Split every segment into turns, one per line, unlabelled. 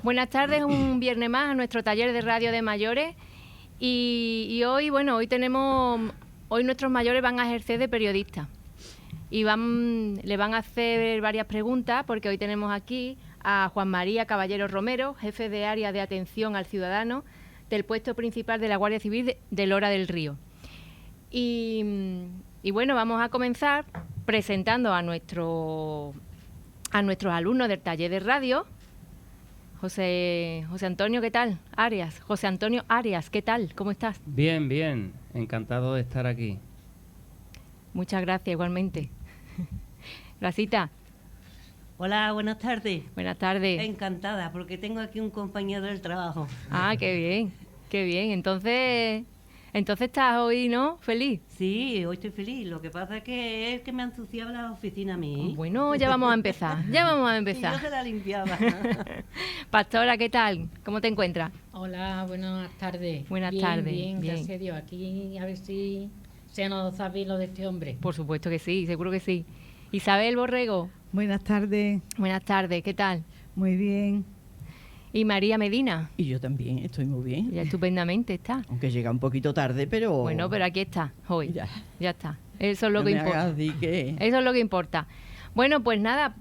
Buenas tardes, un viernes más a nuestro taller de radio de mayores y hoy nuestros mayores van a ejercer de periodistas y le van a hacer varias preguntas porque hoy tenemos aquí a Juan María Caballero Romero, jefe de área de atención al ciudadano del puesto principal de la Guardia Civil de Lora del Río. Y bueno, vamos a comenzar presentando a nuestros alumnos del taller de radio. José Antonio, ¿qué tal? José Antonio Arias, ¿qué tal? ¿Cómo estás?
Bien, bien. Encantado de estar aquí.
Muchas gracias, igualmente. Rosita.
Hola, buenas tardes.
Buenas tardes.
Encantada, porque tengo aquí un compañero del trabajo.
Ah, qué bien, qué bien. Entonces estás hoy, ¿no? ¿Feliz?
Sí, hoy estoy feliz. Lo que pasa es que me ha ensuciado la oficina a mí.
Bueno, ya vamos a empezar.
Y yo se la limpiaba.
Pastora, ¿qué tal? ¿Cómo te encuentras?
Hola, buenas tardes.
Buenas
bien,
tardes.
Bien, gracias a Dios. Aquí a ver si se nos sabe lo de este hombre.
Por supuesto que sí, seguro que sí. Isabel Borrego.
Buenas tardes.
Buenas tardes, ¿qué tal?
Muy bien.
Y María Medina.
Y yo también, estoy muy bien.
Ya estupendamente está.
Aunque llega un poquito tarde, pero...
Bueno, pero aquí está, hoy. Ya está. Eso es lo
no
que
me
importa.
hagas decir que...
Eso es lo que importa. Bueno, pues nada,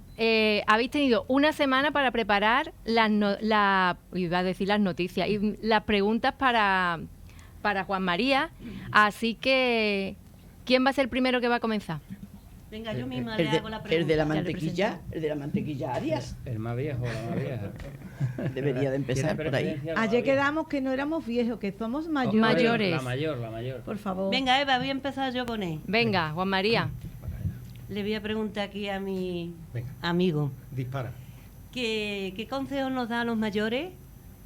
habéis tenido una semana para preparar iba a decir las noticias y las preguntas para Juan María. Así que, ¿quién va a ser el primero que va a comenzar?
Venga, yo misma le hago la pregunta.
El de la mantequilla Arias.
El más viejo, la más vieja.
Debería de empezar por ahí.
Ayer quedamos que no éramos viejos, que somos mayores.
Mayores.
La mayor.
Por favor.
Venga, Eva, voy a empezar yo con él.
Venga, Juan María.
Le voy a preguntar aquí a mi
Venga.
amigo.
Dispara.
¿Qué consejos nos dan a los mayores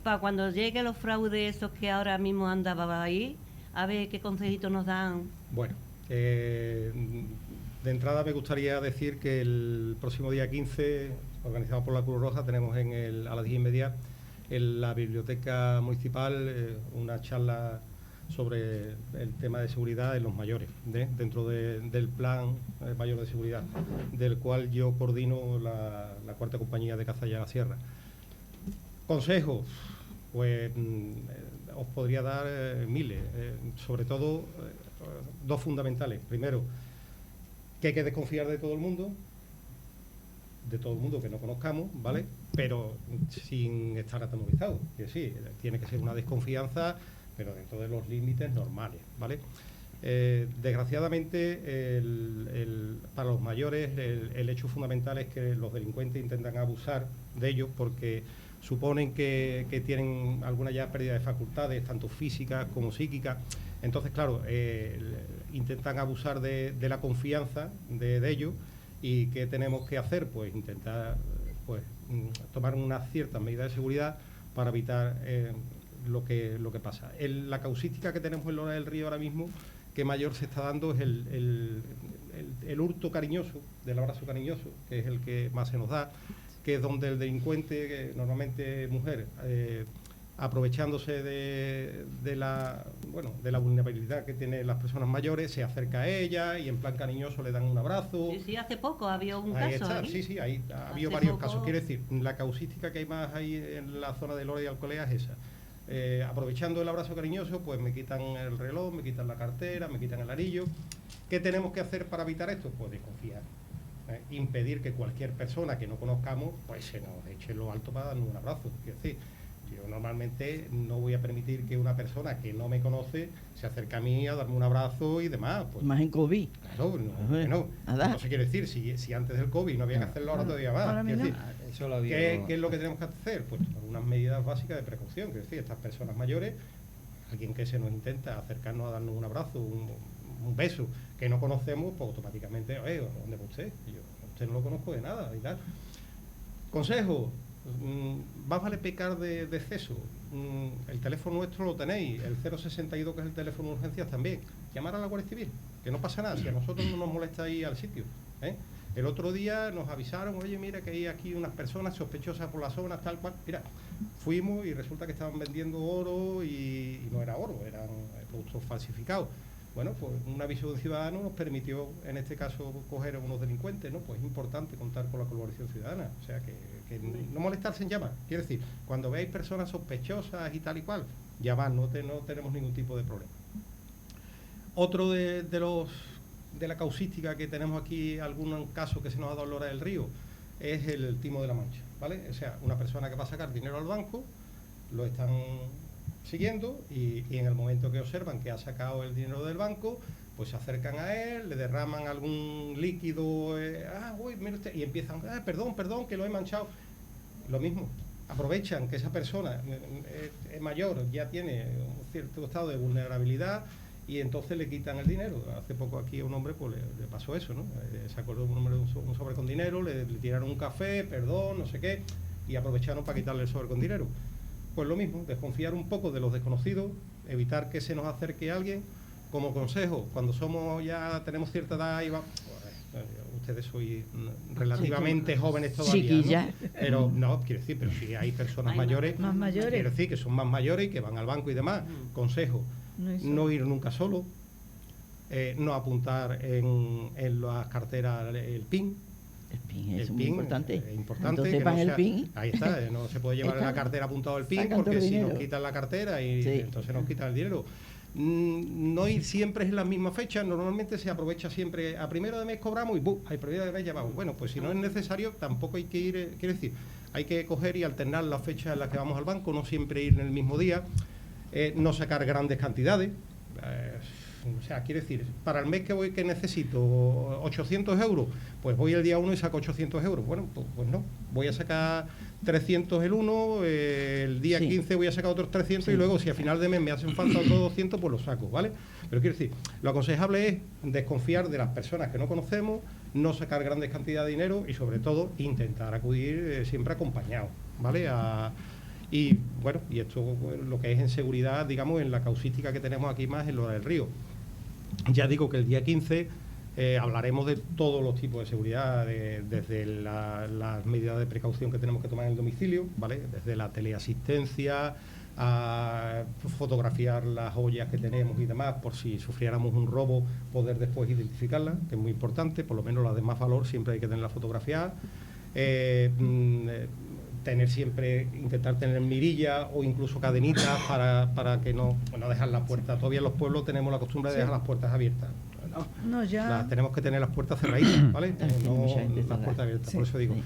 para cuando lleguen los fraudes esos que ahora mismo andaban ahí? A ver qué consejitos nos dan.
Bueno, de entrada me gustaría decir que el próximo día 15, organizado por la Cruz Roja, tenemos a las 10:30 en la Biblioteca Municipal una charla sobre el tema de seguridad en los mayores, dentro del Plan Mayor de Seguridad, del cual yo coordino la cuarta compañía de Cazalla de la Sierra. Consejos, pues os podría dar miles, sobre todo dos fundamentales. Primero, que hay que desconfiar de todo el mundo que no conozcamos, ¿vale? Pero sin estar atemorizado, que sí, tiene que ser una desconfianza, pero dentro de los límites normales, ¿vale? Desgraciadamente, para los mayores, el hecho fundamental es que los delincuentes intentan abusar de ellos porque suponen que tienen alguna ya pérdida de facultades, tanto físicas como psíquicas. Entonces, claro, intentan abusar de la confianza de ellos. ¿Y qué tenemos que hacer? Pues intentar tomar unas ciertas medidas de seguridad para evitar lo que pasa. La causística que tenemos en Lora del Río ahora mismo, que mayor se está dando, es el hurto cariñoso, del abrazo cariñoso, que es el que más se nos da, que es donde el delincuente, que normalmente es mujer, aprovechándose de la vulnerabilidad que tienen las personas mayores, se acerca a ella y en plan cariñoso le dan un abrazo.
Sí, hace poco había un
ahí
caso.
Está, sí, ha habido varios casos. Quiero decir, la causística que hay más ahí en la zona de Lora y Alcolea es esa. Aprovechando el abrazo cariñoso, pues me quitan el reloj, me quitan la cartera, me quitan el anillo. ¿Qué tenemos que hacer para evitar esto? Pues desconfiar. Impedir que cualquier persona que no conozcamos pues se nos eche en lo alto para darnos un abrazo. Quiero decir, yo normalmente no voy a permitir que una persona que no me conoce se acerque a mí a darme un abrazo y demás. Pues,
más en COVID.
Claro, no. Entonces quiero decir, si antes del COVID no había que hacerlo, ahora todavía más. ¿Qué es lo que tenemos que hacer? Pues unas medidas básicas de precaución. Quiero decir, estas personas mayores, alguien que se nos intenta acercarnos a darnos un abrazo, un beso, que no conocemos, pues automáticamente, ¿dónde va usted? Usted no lo conozco de nada y tal. Consejo. Más vale pecar de exceso. El teléfono nuestro lo tenéis, el 062, que es el teléfono de urgencias también. Llamar a la Guardia Civil, que no pasa nada, si a nosotros no nos molesta ir al sitio. El otro día nos avisaron, oye, mira que hay aquí unas personas sospechosas por la zona, tal cual. Mira, fuimos y resulta que estaban vendiendo oro y no era oro, eran productos falsificados. Bueno, pues un aviso de un ciudadano nos permitió, en este caso, coger a unos delincuentes, ¿no? Pues es importante contar con la colaboración ciudadana, o sea, que no molestarse en llamar. Quiero decir, cuando veáis personas sospechosas y tal y cual, llamad, no tenemos ningún tipo de problema. Otro de la causística que tenemos aquí, algún caso que se nos ha dado en Lora del Río, es el timo de la Mancha, ¿vale? O sea, una persona que va a sacar dinero al banco, lo están siguiendo y en el momento que observan que ha sacado el dinero del banco, pues se acercan a él, le derraman algún líquido, uy, mire usted, y empiezan, perdón, que lo he manchado. Lo mismo, aprovechan que esa persona es mayor, ya tiene un cierto estado de vulnerabilidad y entonces le quitan el dinero. Hace poco aquí a un hombre pues le pasó eso, ¿no? Se acordó un hombre de un sobre con dinero, le tiraron un café, perdón, no sé qué, y aprovecharon para quitarle el sobre con dinero. Pues lo mismo, desconfiar un poco de los desconocidos, evitar que se nos acerque alguien. Como consejo, cuando tenemos cierta edad y ustedes sois relativamente jóvenes todavía, ¿no? Pero no, quiero decir, pero si hay personas mayores, quiero decir que son más mayores y que van al banco y demás. Consejo, no ir nunca solo, no apuntar en las carteras el PIN.
El PIN es muy importante.
Es importante.
Entonces
que
vas
no
el
sea,
PIN.
ahí está, no se puede llevar en la cartera apuntado el PIN porque si nos quitan la cartera y entonces nos quitan el dinero. No ir siempre en la misma fecha, normalmente se aprovecha siempre, a primero de mes cobramos y al primero de mes ya vamos. Bueno, pues si no es necesario, tampoco hay que ir, quiero decir, hay que coger y alternar las fechas en las que vamos al banco, no siempre ir en el mismo día, no sacar grandes cantidades. O sea, quiere decir, para el mes que necesito 800 euros, pues voy el día 1 y saco 800 euros. Bueno, pues no, voy a sacar 300 el 1, el día 15 voy a sacar otros 300 y luego si a final de mes me hacen falta otros 200, pues los saco, ¿vale? Pero quiero decir, lo aconsejable es desconfiar de las personas que no conocemos, no sacar grandes cantidades de dinero y sobre todo intentar acudir siempre acompañado, ¿vale? Y bueno, y esto lo que es en seguridad, digamos, en la causística que tenemos aquí más en Lora del Río. Ya digo que el día 15 hablaremos de todos los tipos de seguridad, desde las medidas de precaución que tenemos que tomar en el domicilio, ¿vale? Desde la teleasistencia, a fotografiar las joyas que tenemos y demás, por si sufriéramos un robo, poder después identificarlas, que es muy importante, por lo menos las de más valor siempre hay que tenerlas fotografiadas. Intentar tener mirilla o incluso cadenitas para que no dejar las puertas. Todavía en los pueblos tenemos la costumbre de dejar las puertas abiertas.
No, ya.
Tenemos que tener las puertas cerraditas, ¿vale? No las puertas abiertas,
Sí,
por eso digo.
sí.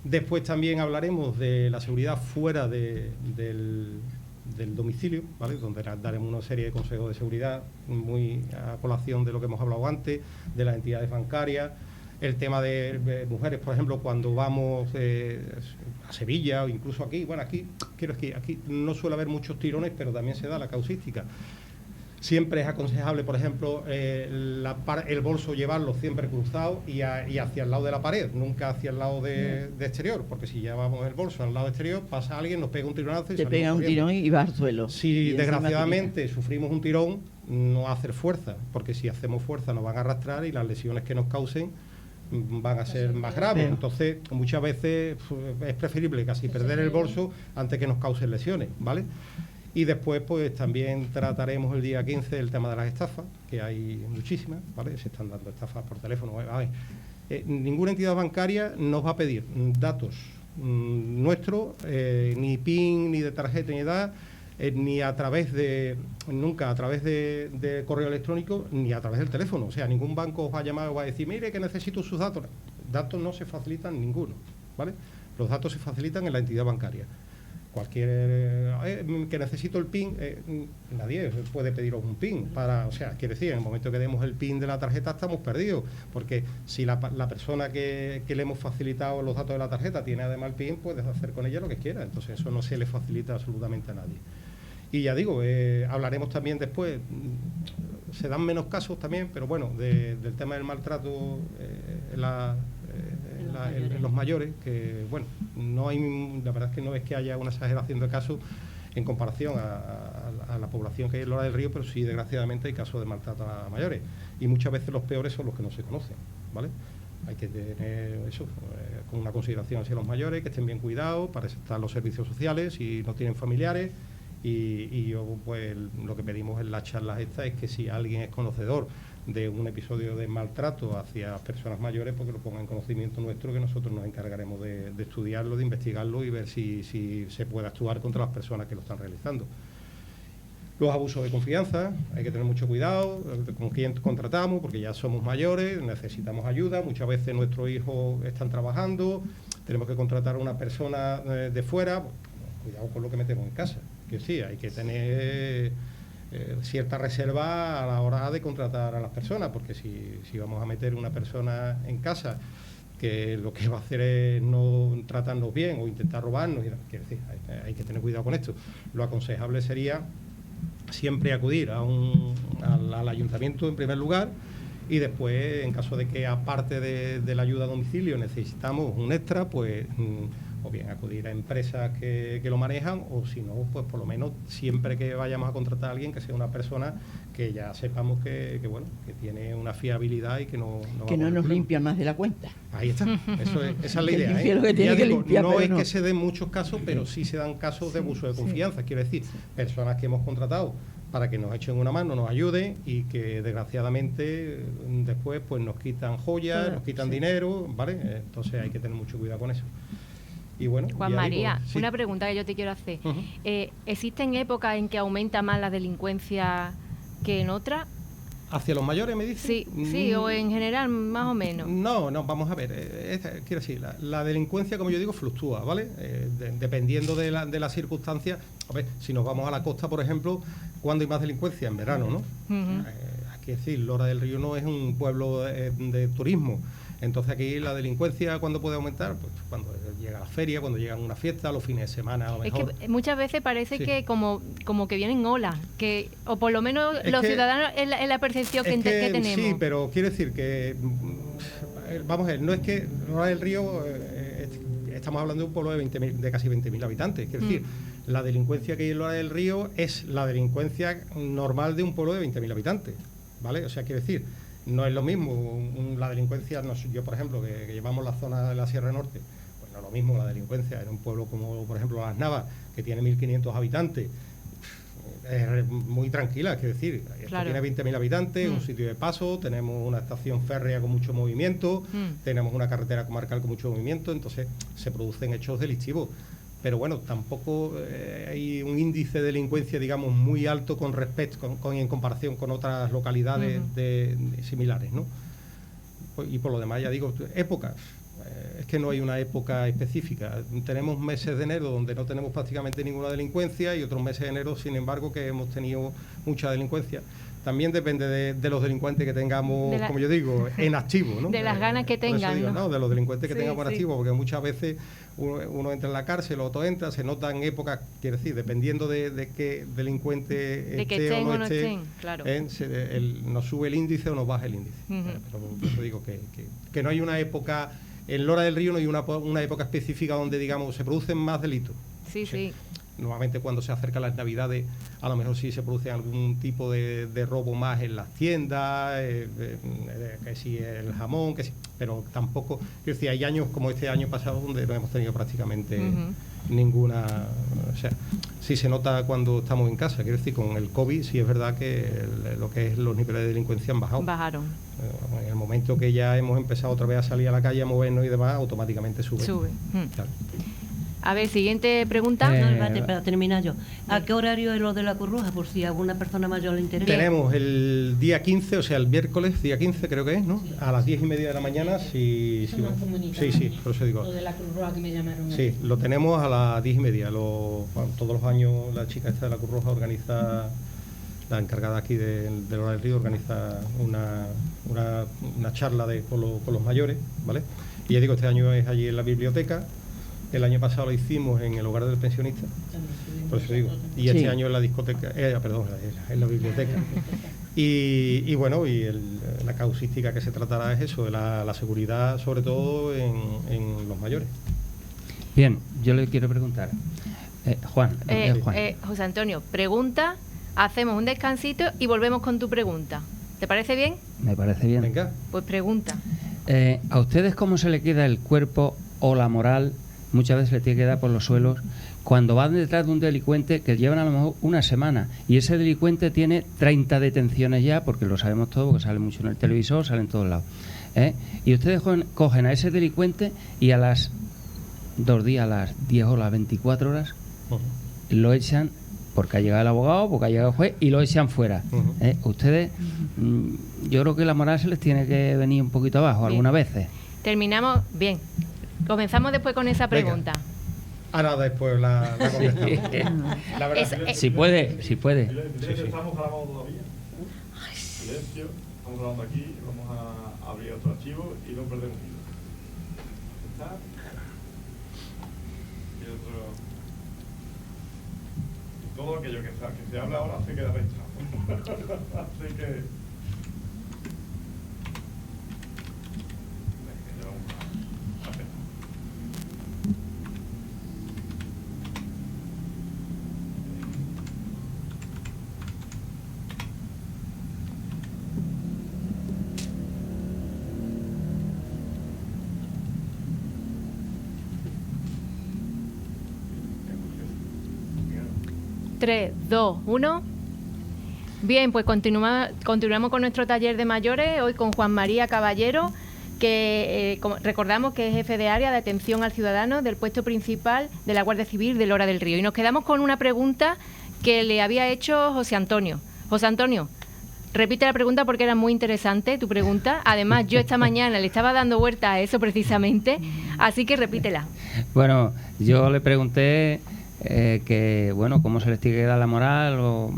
Después también hablaremos de la seguridad fuera del domicilio, ¿vale? Donde daremos una serie de consejos de seguridad muy a colación de lo que hemos hablado antes, de las entidades bancarias. El tema de mujeres, por ejemplo, cuando vamos a Sevilla o incluso aquí, bueno, aquí no suele haber muchos tirones, pero también se da la causística. Siempre es aconsejable, por ejemplo, el bolso llevarlo siempre cruzado y hacia el lado de la pared, nunca hacia el lado de exterior, porque si llevamos el bolso al lado exterior, pasa alguien, nos pega un tironazo y
te pega un tirón y vas al suelo.
Si desgraciadamente sufrimos un tirón, no hacer fuerza, porque si hacemos fuerza nos van a arrastrar y las lesiones que nos causen van a ser más graves. Entonces, muchas veces es preferible casi perder el bolso antes que nos causen lesiones, ¿vale? Y después, pues también trataremos el día 15 el tema de las estafas, que hay muchísimas, ¿vale? Se están dando estafas por teléfono. A ver, ninguna entidad bancaria nos va a pedir datos nuestros, ni PIN, ni de tarjeta, ni edad, ni a través nunca a través de correo electrónico, ni a través del teléfono. O sea, ningún banco os va a llamar o va a decir, mire que necesito sus datos. Datos no se facilitan ninguno, ¿vale? Los datos se facilitan en la entidad bancaria. Que necesito el PIN, nadie puede pediros un PIN o sea, quiere decir, en el momento que demos el PIN de la tarjeta estamos perdidos, porque si la persona que le hemos facilitado los datos de la tarjeta tiene además el PIN, puedes hacer con ella lo que quiera, entonces eso no se le facilita absolutamente a nadie. Y ya digo, hablaremos también después, se dan menos casos también, pero bueno, del tema del maltrato en los mayores, que bueno, la verdad es que no es que haya una exageración de casos en comparación a la población que hay en Lora del Río, pero sí desgraciadamente hay casos de maltrato a mayores, y muchas veces los peores son los que no se conocen, ¿vale? Hay que tener eso, con una consideración hacia los mayores, que estén bien cuidados, para eso están los servicios sociales, si no tienen familiares, Y yo, pues, lo que pedimos en las charlas estas es que si alguien es conocedor de un episodio de maltrato hacia personas mayores, pues que lo ponga en conocimiento nuestro, que nosotros nos encargaremos de estudiarlo, de investigarlo y ver si se puede actuar contra las personas que lo están realizando. Los abusos de confianza, hay que tener mucho cuidado con quién contratamos, porque ya somos mayores, necesitamos ayuda, muchas veces nuestros hijos están trabajando, tenemos que contratar a una persona de fuera, cuidado con lo que metemos en casa, que sí, hay que tener cierta reserva a la hora de contratar a las personas, porque si vamos a meter una persona en casa que lo que va a hacer es no tratarnos bien o intentar robarnos, quiero decir, hay que tener cuidado con esto. Lo aconsejable sería siempre acudir al ayuntamiento en primer lugar, y después, en caso de que aparte de la ayuda a domicilio necesitamos un extra, pues o bien acudir a empresas que lo manejan, o si no, pues por lo menos siempre que vayamos a contratar a alguien, que sea una persona que ya sepamos que tiene una fiabilidad y que no
nos limpian más de la cuenta.
Ahí está, esa es la
Que
idea.
limpie lo que tiene
Ya
que
digo,
limpiar,
no
pero
es
no.
que se den muchos casos, pero sí se dan casos de abuso de confianza. Quiero decir, personas que hemos contratado para que nos echen una mano, nos ayuden, y que desgraciadamente después pues nos quitan joyas, nos quitan dinero, ¿vale? Entonces hay que tener mucho cuidado con eso. Y bueno,
Juan
ya
María,
digo, sí.
una pregunta que yo te quiero hacer.
Ujú.
¿Existen épocas en que aumenta más la delincuencia que en otras?
¿Hacia los mayores me dices?
Sí, o en general, más o menos.
No, vamos a ver. Quiero decir, la delincuencia, como yo digo, fluctúa, ¿vale? Dependiendo de las circunstancias. A ver, si nos vamos a la costa, por ejemplo, ¿cuándo hay más delincuencia? En verano, ¿no?
Ujú.
Hay que decir, Lora del Río no es un pueblo de turismo. Entonces aquí la delincuencia, ¿cuándo puede aumentar? Pues cuando llega la feria, cuando llegan una fiesta, los fines de semana, a lo mejor.
Es que muchas veces parece
Sí.
que como que vienen olas, o por lo menos
Es
los
que-
ciudadanos es la percepción que tenemos.
Sí, pero quiero decir que, vamos a ver, no es que Lora del Río, estamos hablando de un pueblo de casi 20.000 habitantes. Quiero decir, la delincuencia que hay en Lora del Río es la delincuencia normal de un pueblo de 20.000 habitantes, ¿vale? O sea, quiero decir, no es lo mismo la delincuencia, yo por ejemplo, que llevamos la zona de la Sierra Norte, pues no es lo mismo la delincuencia en un pueblo como por ejemplo Las Navas, que tiene 1.500 habitantes, es muy tranquila, quiero decir, esto
Claro.
tiene 20.000 habitantes, un sitio de paso, tenemos una estación férrea con mucho movimiento, tenemos una carretera comarcal con mucho movimiento, entonces se producen hechos delictivos. Pero bueno, tampoco hay un índice de delincuencia, digamos, muy alto con respecto, en comparación con otras localidades similares, ¿no? Y por lo demás, ya digo, épocas. Es que no hay una época específica. Tenemos meses de enero donde no tenemos prácticamente ninguna delincuencia, y otros meses de enero, sin embargo, que hemos tenido mucha delincuencia. También depende de los delincuentes que tengamos, como yo digo, en activo, ¿no?
De las ganas que
Por eso
tengan,
digo,
¿no?
De los delincuentes que
Sí,
tengamos en
sí.
activo, porque muchas veces uno entra en la cárcel, otro entra, se nota en épocas, quiero decir, dependiendo de qué delincuente
De que
esté
estén
o no esté,
estén, claro.
nos sube el índice o nos baja el índice.
Ujú.
Pero por eso digo que no hay una época, en Lora del Río no hay una época específica donde, digamos, se producen más delitos.
Sí.
Normalmente cuando se acercan las Navidades, a lo mejor sí se produce algún tipo de robo más en las tiendas, que sí el jamón, que sí, pero tampoco, quiero decir, hay años como este año pasado donde no hemos tenido prácticamente ninguna, o sea, sí se nota cuando estamos en casa, quiero decir, con el COVID sí es verdad que lo que es los niveles de delincuencia han bajado.
Bajaron.
En el momento que ya hemos empezado otra vez a salir a la calle, a movernos y demás, automáticamente sube. Claro.
A ver, siguiente pregunta.
No, espérate, para terminar yo. ¿A qué horario es lo de la Cruz Roja? Por si a alguna persona mayor le interesa.
Tenemos el día 15, o sea, el miércoles, día 15 creo que es, ¿no? A las 10:30 de la mañana, sí, por eso digo.
Lo de la Cruz Roja que me llamaron.
Sí, lo tenemos a las 10:30. Todos los años la chica esta de la Cruz Roja organiza, la encargada aquí de Lora del Río, organiza una charla con los mayores, ¿vale? Y ya digo, este año es allí en la biblioteca. El año pasado lo hicimos en el hogar del pensionista, por eso digo. Y este año en la discoteca, en la biblioteca. Y bueno, la causística que se tratará es eso, de la seguridad, sobre todo en los mayores.
Bien, yo le quiero preguntar. Juan.
José Antonio, pregunta, hacemos un descansito y volvemos con tu pregunta. ¿Te parece bien?
Me parece bien.
Venga.
Pues pregunta.
¿A ustedes cómo se le queda el cuerpo o la moral muchas veces le tiene que dar por los suelos cuando van detrás de un delincuente que llevan a lo mejor una semana y ese delincuente tiene 30 detenciones ya, porque lo sabemos todo, porque sale mucho en el televisor, sale en todos lados, ¿eh? Y ustedes cogen a ese delincuente y a las 2 días, a las 10 horas, 24 horas, lo echan porque ha llegado el abogado, porque ha llegado el juez y lo echan fuera. Ustedes, yo creo que la moral se les tiene que venir un poquito abajo
Bien.
algunas veces.
Terminamos, bien. Comenzamos después con esa pregunta.
Ahora después la contestamos. La verdad
Si puede.
Silencio, estamos grabando todavía. Silencio, estamos grabando aquí, vamos a abrir otro archivo y no perdemos hilo. Está. Y otro. Todo aquello que se habla ahora se queda registrado. Así que. Ya vamos a hacer.
Tres, 2, 1. Bien, pues continuamos con nuestro taller de mayores, hoy con Juan María Caballero, que recordamos que es jefe de área de atención al ciudadano del puesto principal de la Guardia Civil de Lora del Río. Y nos quedamos con una pregunta que le había hecho José Antonio. José Antonio, repite la pregunta porque era muy interesante tu pregunta. Además, yo esta mañana le estaba dando vuelta a eso precisamente, así que repítela.
Bueno, yo le pregunté que, bueno, cómo se les tiene que dar la moral o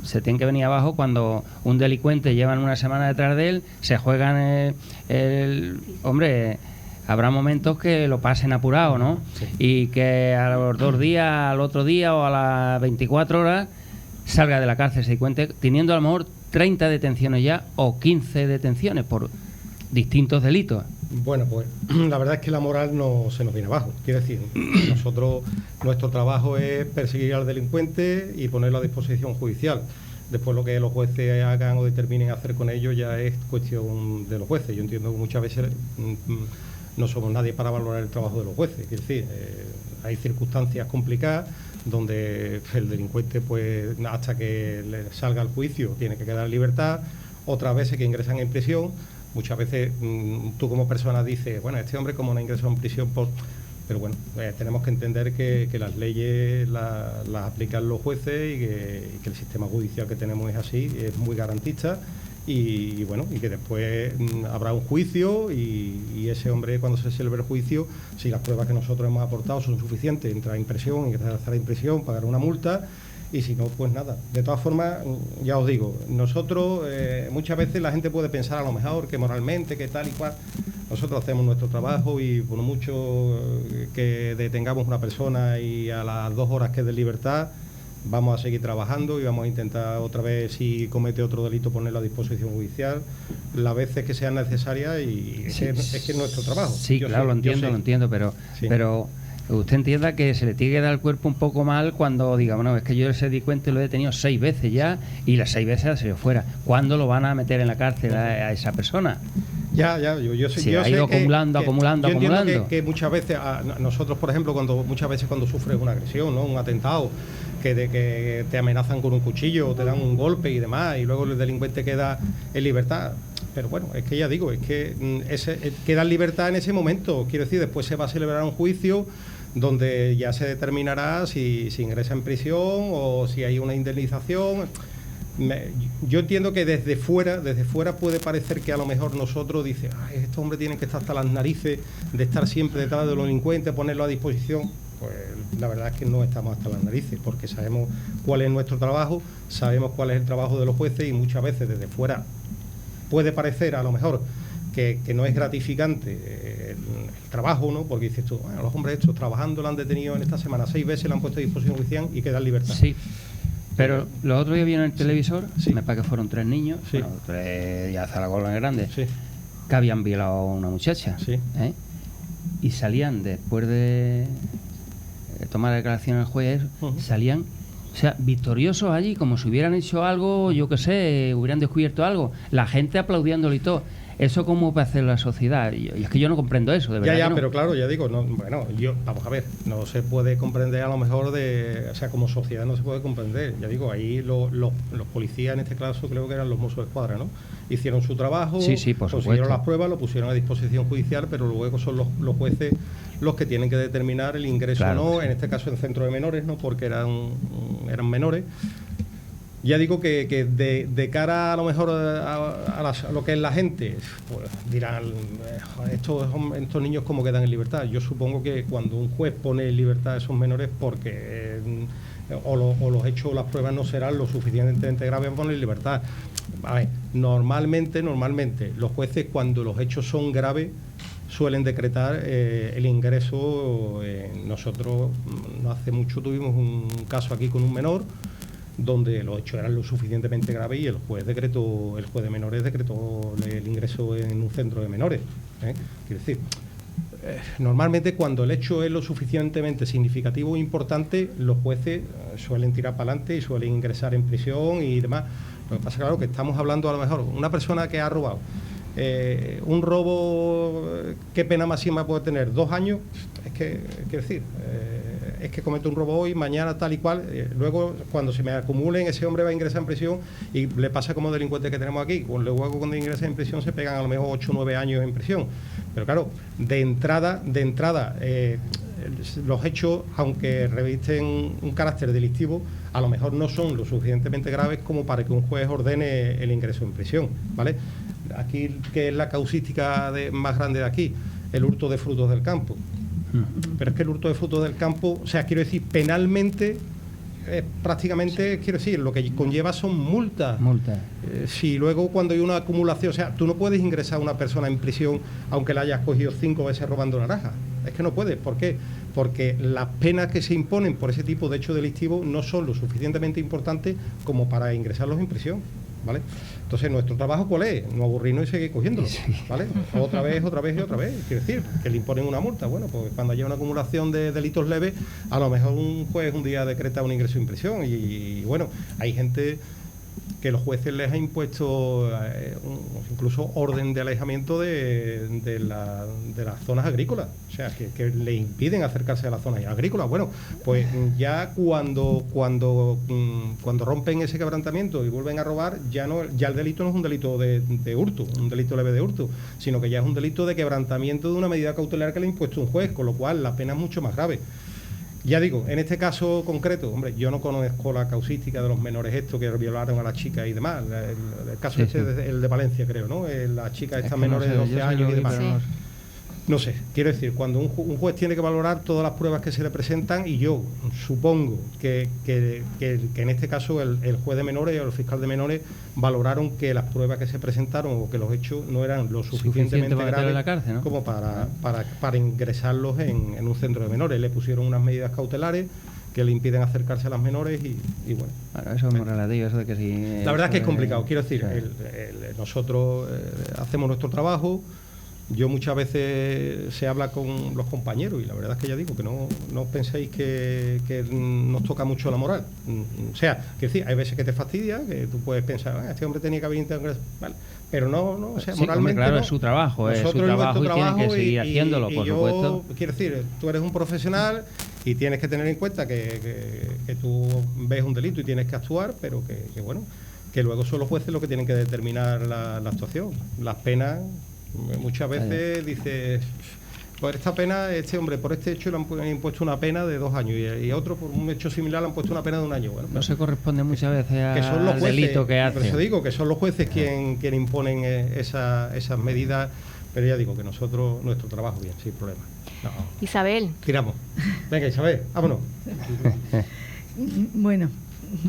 se tienen que venir abajo cuando un delincuente llevan una semana detrás de él, se juegan hombre, habrá momentos que lo pasen apurado, ¿no?
Sí.
Y que a los 2 días, al otro día o a las 24 horas salga de la cárcel ese delincuente teniendo a lo mejor 30 detenciones ya o 15 detenciones por distintos delitos.
Bueno, pues la verdad es que la moral no se nos viene abajo. Quiero decir, nuestro trabajo es perseguir al delincuente y ponerlo a disposición judicial. Después lo que los jueces hagan o determinen hacer con ello ya es cuestión de los jueces. Yo entiendo que muchas veces no somos nadie para valorar el trabajo de los jueces. Es decir, hay circunstancias complicadas donde el delincuente, pues hasta que le salga al juicio, tiene que quedar en libertad. Otras veces que ingresan en prisión. Muchas veces tú como persona dices, bueno, este hombre como no ingresó en prisión por... Pero bueno, tenemos que entender que las leyes las aplican los jueces y que el sistema judicial que tenemos es así, es muy garantista y bueno, y que después habrá un juicio y ese hombre cuando se celebre el juicio, si las pruebas que nosotros hemos aportado son suficientes, entra en prisión, ingresar en prisión, pagar una multa. Y si no, pues nada. De todas formas, ya os digo, nosotros muchas veces la gente puede pensar a lo mejor que moralmente, que tal y cual. Nosotros hacemos nuestro trabajo y por mucho que detengamos una persona y a las 2 horas que es de libertad, vamos a seguir trabajando y vamos a intentar otra vez, si comete otro delito, ponerlo a disposición judicial las veces que sean necesarias y sí, es que es nuestro trabajo.
Sí, claro, lo entiendo, pero... Sí. Pero usted entienda que se le tiene que dar el cuerpo un poco mal cuando diga, bueno, es que yo ese delincuente lo he detenido 6 veces ya y las 6 veces ha salido fuera. ¿Cuándo lo van a meter en la cárcel a esa persona?
Yo sé,
se
yo
ha ido
sé
acumulando.
Yo entiendo que muchas veces, nosotros, por ejemplo, muchas veces cuando sufres una agresión, ¿no? Un atentado, que te amenazan con un cuchillo, te dan un golpe y demás, y luego el delincuente queda en libertad. Pero bueno, es que ya digo, es que queda en libertad en ese momento. Quiero decir, después se va a celebrar un juicio donde ya se determinará si ingresa en prisión o si hay una indemnización. Yo entiendo que desde fuera puede parecer que a lo mejor nosotros dice, este hombre tiene que estar hasta las narices de estar siempre detrás de los delincuentes, ponerlo a disposición. Pues la verdad es que no estamos hasta las narices, porque sabemos cuál es nuestro trabajo, sabemos cuál es el trabajo de los jueces y muchas veces desde fuera puede parecer a lo mejor que no es gratificante el trabajo, ¿no? Porque dices tú, bueno, los hombres estos trabajando lo han detenido en esta semana 6 veces, le han puesto a disposición judicial y queda en libertad.
Sí. Pero los otros días vieron en el televisor,
sí.
Me parece que fueron 3 niños,
sí.
Bueno, 3 ya Zaragoza grande,
sí.
Que habían violado a una muchacha.
Sí.
Y salían después de tomar la declaración al juez, salían, o sea, victoriosos allí, como si hubieran hecho algo, yo qué sé, hubieran descubierto algo, la gente aplaudiéndolo y todo. ¿Eso cómo puede hacer la sociedad? Y es que yo no comprendo eso, de verdad.
Ya,
que no.
pero claro, ya digo, no, bueno, vamos a ver, no se puede comprender a lo mejor o sea, como sociedad no se puede comprender. Ya digo, ahí los policías, en este caso creo que eran los Mossos de Escuadra, ¿no? Hicieron su trabajo,
Sí, por
consiguieron
supuesto.
las pruebas, lo pusieron a disposición judicial, pero luego son los jueces los que tienen que determinar el ingreso
Claro,
o no,
sí.
en este caso en centro de menores, ¿no? Porque eran menores. Ya digo que de cara a lo mejor a lo que es la gente, pues dirán, estos niños cómo quedan en libertad. Yo supongo que cuando un juez pone en libertad a esos menores porque o los hechos o las pruebas no serán lo suficientemente graves para poner en libertad. A ver, normalmente los jueces cuando los hechos son graves suelen decretar el ingreso. Nosotros no hace mucho tuvimos un caso aquí con un menor donde los hechos eran lo suficientemente graves y el juez de menores decretó el ingreso en un centro de menores. Quiero decir, normalmente cuando el hecho es lo suficientemente significativo e importante, los jueces suelen tirar para adelante y suelen ingresar en prisión y demás. Lo que pasa, claro, que estamos hablando a lo mejor una persona que ha robado. Un robo, ¿qué pena máxima puede tener? 2 años. Es que, quiero decir, es que comete un robo hoy, mañana tal y cual. Luego, cuando se me acumulen, ese hombre va a ingresar en prisión y le pasa como delincuente que tenemos aquí. Luego, cuando ingresa en prisión, se pegan a lo mejor 8 o 9 años en prisión. Pero claro, de entrada, los hechos, aunque revisten un carácter delictivo, a lo mejor no son lo suficientemente graves como para que un juez ordene el ingreso en prisión, ¿vale? Aquí, ¿qué es la causística más grande de aquí? El hurto de frutos del campo. Pero es que el hurto de frutos del campo, o sea, quiero decir, penalmente, prácticamente, quiero decir, lo que conlleva son multas. Si luego cuando hay una acumulación, o sea, tú no puedes ingresar a una persona en prisión aunque la hayas cogido 5 veces robando naranjas. Es que no puedes. ¿Por qué? Porque las penas que se imponen por ese tipo de hecho delictivo no son lo suficientemente importantes como para ingresarlos en prisión, ¿vale? Entonces, ¿nuestro trabajo cuál es? No aburrirnos y seguir cogiéndolo, ¿vale? Otra vez y otra vez. Quiero decir, que le imponen una multa. Bueno, pues cuando haya una acumulación de delitos leves, a lo mejor un juez un día decreta un ingreso en prisión. Y bueno, hay gente que los jueces les ha impuesto incluso orden de alejamiento de las zonas agrícolas, o sea, que le impiden acercarse a las zonas agrícolas. Bueno, pues ya cuando rompen ese quebrantamiento y vuelven a robar, ya el delito no es un delito de hurto, un delito leve de hurto, sino que ya es un delito de quebrantamiento de una medida cautelar que le ha impuesto un juez, con lo cual la pena es mucho más grave. Ya digo, en este caso concreto, hombre, yo no conozco la causística de los menores estos que violaron a la chica y demás. El caso es el de Valencia, creo, ¿no? La chica estas menores de 12 años y demás. No sé, quiero decir, cuando un juez tiene que valorar todas las pruebas que se le presentan, y yo supongo que en este caso el juez de menores o el fiscal de menores valoraron que las pruebas que se presentaron o que los hechos no eran lo suficientemente graves
la cárcel, ¿no?
como para ingresarlos en un centro de menores. Le pusieron unas medidas cautelares que le impiden acercarse a las menores y bueno.
Bueno, eso es muy relativo, eso de que sí.
La verdad es que es complicado, quiero decir, nosotros hacemos nuestro trabajo. Yo muchas veces se habla con los compañeros y la verdad es que ya digo que no penséis que nos toca mucho la moral. O sea, quiero decir, hay veces que te fastidia, que tú puedes pensar, este hombre tenía que haber integrado, vale, pero no, o sea,
sí,
moralmente
claro,
no.
es su trabajo,
Nosotros
y tiene que seguir
y
haciéndolo, por supuesto.
Quiero decir, tú eres un profesional y tienes que tener en cuenta que tú ves un delito y tienes que actuar, pero que bueno, que luego son los jueces los que tienen que determinar la actuación. Las penas, muchas veces dices, por esta pena, este hombre por este hecho le han impuesto una pena de 2 años y a otro por un hecho similar le han puesto una pena de 1 año. Bueno,
no se corresponde muchas veces al delito que hace.
Por eso digo que son los jueces quien imponen esas medidas, pero ya digo que nosotros, nuestro trabajo bien, sin problema. No.
Isabel.
Tiramos. Venga, Isabel, vámonos.
Bueno,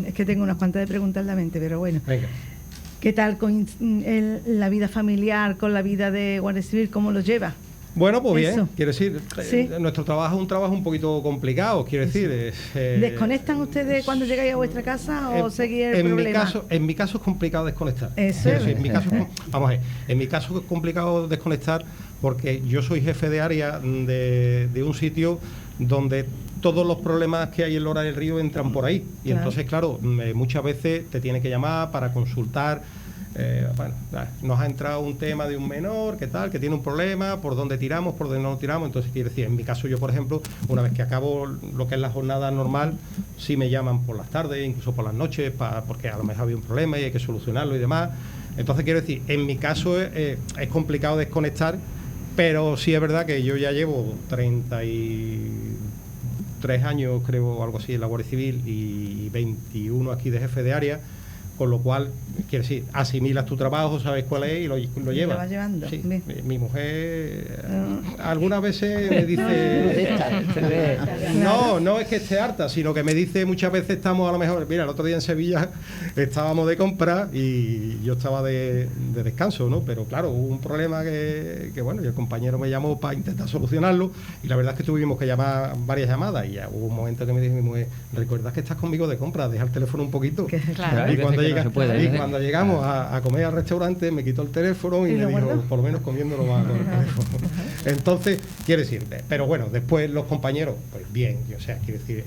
es que tengo unas cuantas de preguntas en la mente, pero bueno.
Venga.
¿Qué tal con la vida familiar, con la vida de Guardia Civil? ¿Cómo lo lleva?
Bueno, pues bien,
Eso.
quiero decir,
Sí.
Nuestro trabajo es un trabajo un poquito complicado, quiero decir.
¿Desconectan ustedes cuando llegáis a vuestra casa o seguís el problema?
En mi caso es complicado desconectar.
Eso es.
En mi caso, vamos a ver, en mi caso es complicado desconectar porque yo soy jefe de área de un sitio donde todos los problemas que hay en Lora del Río entran por ahí. Y
Claro.
entonces, claro, muchas veces te tiene que llamar para consultar bueno, nos ha entrado un tema de un menor, que tiene un problema, por dónde tiramos, por dónde no tiramos. Entonces, quiero decir, en mi caso yo, por ejemplo, una vez que acabo lo que es la jornada normal, sí me llaman por las tardes, incluso por las noches, porque a lo mejor había un problema y hay que solucionarlo y demás. Entonces, quiero decir, en mi caso es complicado desconectar, pero sí es verdad que yo ya llevo 33 años, creo, algo así, en la Guardia Civil y 21 aquí de jefe de área. Con lo cual, quiero decir, asimilas tu trabajo, sabes cuál es y lo llevas.
Lo vas llevando.
Sí. Mi mujer algunas veces me dice... no es que esté harta, sino que me dice muchas veces estamos a lo mejor... Mira, el otro día en Sevilla estábamos de compra y yo estaba de descanso, ¿no? Pero claro, hubo un problema que bueno, y el compañero me llamó para intentar solucionarlo y la verdad es que tuvimos que llamar varias llamadas y ya hubo un momento que me dijo mi mujer, ¿recuerdas que estás conmigo de compra? Deja el teléfono un poquito.
Claro.
Y cuando llegamos a comer al restaurante me quitó el teléfono y me dijo, por lo menos comiéndolo va con el teléfono. Entonces, quiere decir, pero bueno, después los compañeros, pues bien, o sea, quiere decir,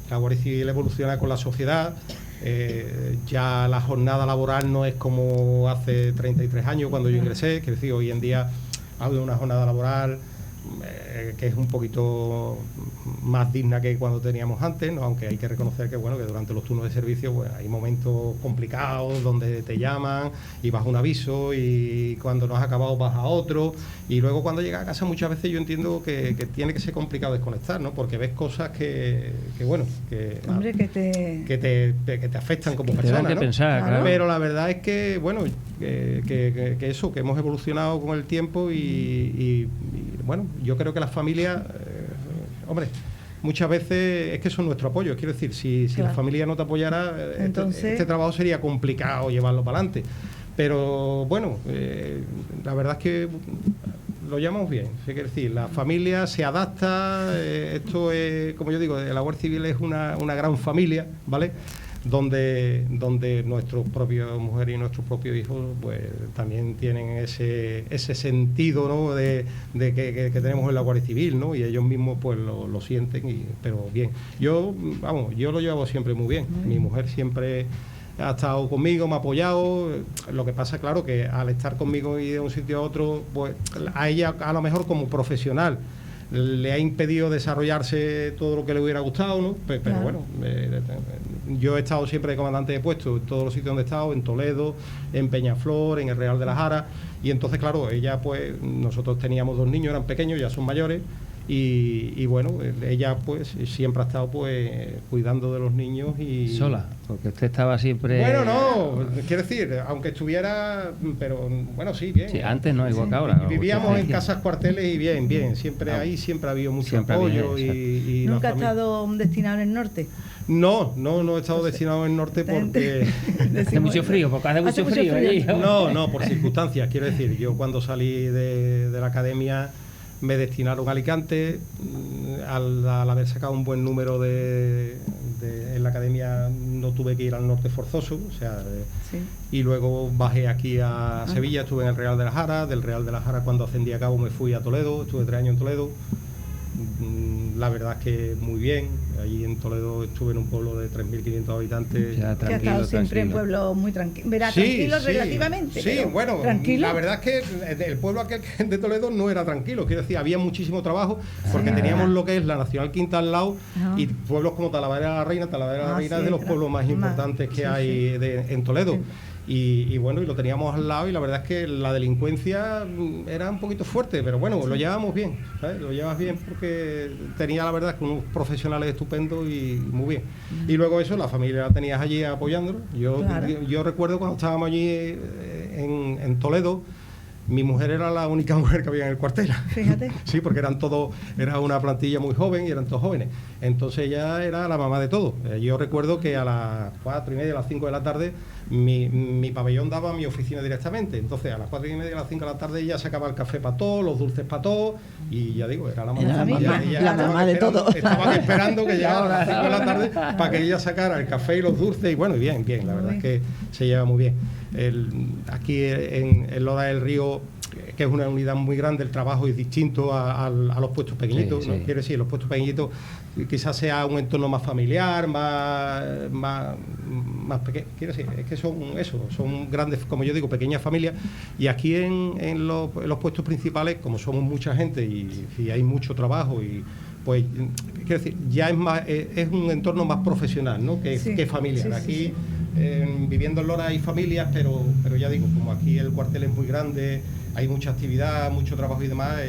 la Guardia Civil evoluciona con la sociedad, ya la jornada laboral no es como hace 33 años cuando yo ingresé, quiere decir, hoy en día hablo de una jornada laboral que es un poquito más digna que cuando teníamos antes, ¿no? Aunque hay que reconocer que bueno, que durante los turnos de servicio pues, hay momentos complicados donde te llaman y vas a un aviso y cuando no has acabado vas a otro y luego cuando llegas a casa muchas veces yo entiendo que tiene que ser complicado desconectar, ¿no? Porque ves cosas que bueno, que te afectan como persona,
que
¿no?
pensar, claro.
Pero la verdad es que bueno, que eso, que hemos evolucionado con el tiempo y bueno, yo creo que las familias, hombre, muchas veces es que son nuestro apoyo. Quiero decir, si la familia no te apoyara, entonces, este trabajo sería complicado llevarlo para adelante. Pero bueno, la verdad es que lo llevamos bien. Quiero decir, la familia se adapta. Esto es, como yo digo, la Guardia Civil es una gran familia, ¿vale? Donde nuestros propios mujeres y nuestros propios hijos pues también tienen ese sentido, ¿no? de que tenemos en la Guardia Civil, ¿no? Y ellos mismos pues lo sienten, pero bien. Yo lo llevo siempre muy bien. Mi mujer siempre ha estado conmigo, me ha apoyado. Lo que pasa, claro, que al estar conmigo y de un sitio a otro, pues a ella a lo mejor como profesional le ha impedido desarrollarse todo lo que le hubiera gustado, ¿no? Pero claro. Bueno, yo he estado siempre de comandante de puesto en todos los sitios donde he estado, en Toledo, en Peñaflor, en el Real de la Jara, y entonces, claro, ella, pues, nosotros teníamos 2 niños, eran pequeños, ya son mayores, y bueno, ella, pues, siempre ha estado, pues, cuidando de los niños y...
¿Sola? Porque usted estaba siempre...
Bueno, no, quiero decir, aunque estuviera, pero, bueno, sí, bien.
Sí, antes no, igual que ahora.
Vivíamos en casas cuarteles y bien, siempre ahí siempre ha habido mucho apoyo y
¿Nunca ha estado destinado en el norte?
No he estado destinado en el norte porque...
Hace mucho frío, porque hace mucho frío allí.
No, por circunstancias, quiero decir, yo cuando salí de la academia me destinaron a Alicante, al haber sacado un buen número en la academia no tuve que ir al norte forzoso, o sea, sí. Y luego bajé aquí a Sevilla, estuve en el Real de la Jara, del Real de la Jara cuando ascendí a cabo me fui a Toledo, estuve 3 años en Toledo. La verdad es que muy bien. Allí en Toledo estuve en un pueblo de 3.500 habitantes.
Ya, que ha estado siempre en pueblos muy tranquilos. Tranquilo relativamente.
Sí, bueno, ¿tranquilo? La verdad es que el pueblo aquel de Toledo no era tranquilo. Quiero decir, había muchísimo trabajo porque teníamos lo que es la Nacional Quinta al lado y pueblos como Talavera de la Reina. Talavera de la Reina es de los pueblos más importantes que hay en Toledo. Y bueno, y lo teníamos al lado y la verdad es que la delincuencia era un poquito fuerte, pero bueno, lo llevábamos bien, ¿sabes? Lo llevas bien porque tenía la verdad que unos profesionales estupendos y muy bien. Y luego eso, la familia la tenías allí apoyándolo. Yo recuerdo cuando estábamos allí en Toledo, mi mujer era la única mujer que había en el cuartel.
Fíjate.
Sí, porque era una plantilla muy joven y eran todos jóvenes. Entonces ella era la mamá de todos. Yo recuerdo que a las 4:30, a las 5 de la tarde, mi pabellón daba a mi oficina directamente. Entonces a las 4:30, a las 5 de la tarde ella sacaba el café para todos, los dulces para todos, y ya digo, era la mamá,
la mamá de todos.
Estaban esperando que ya a las 5 de la tarde para que ella sacara el café y los dulces, y bueno, y bien, la verdad es que se lleva muy bien. Aquí en Loda del Río que es una unidad muy grande, el trabajo es distinto a los puestos pequeñitos, ¿no? Quiero decir, los puestos pequeñitos quizás sea un entorno más familiar, más pequeño. Quiero decir, es que son grandes, como yo digo, pequeñas familias, y aquí en los puestos principales, como somos mucha gente y hay mucho trabajo, y pues quiero decir, ya es un entorno más profesional, ¿no? que familiar. Aquí viviendo en Lora hay familias, pero ya digo, como aquí el cuartel es muy grande, hay mucha actividad, mucho trabajo y demás,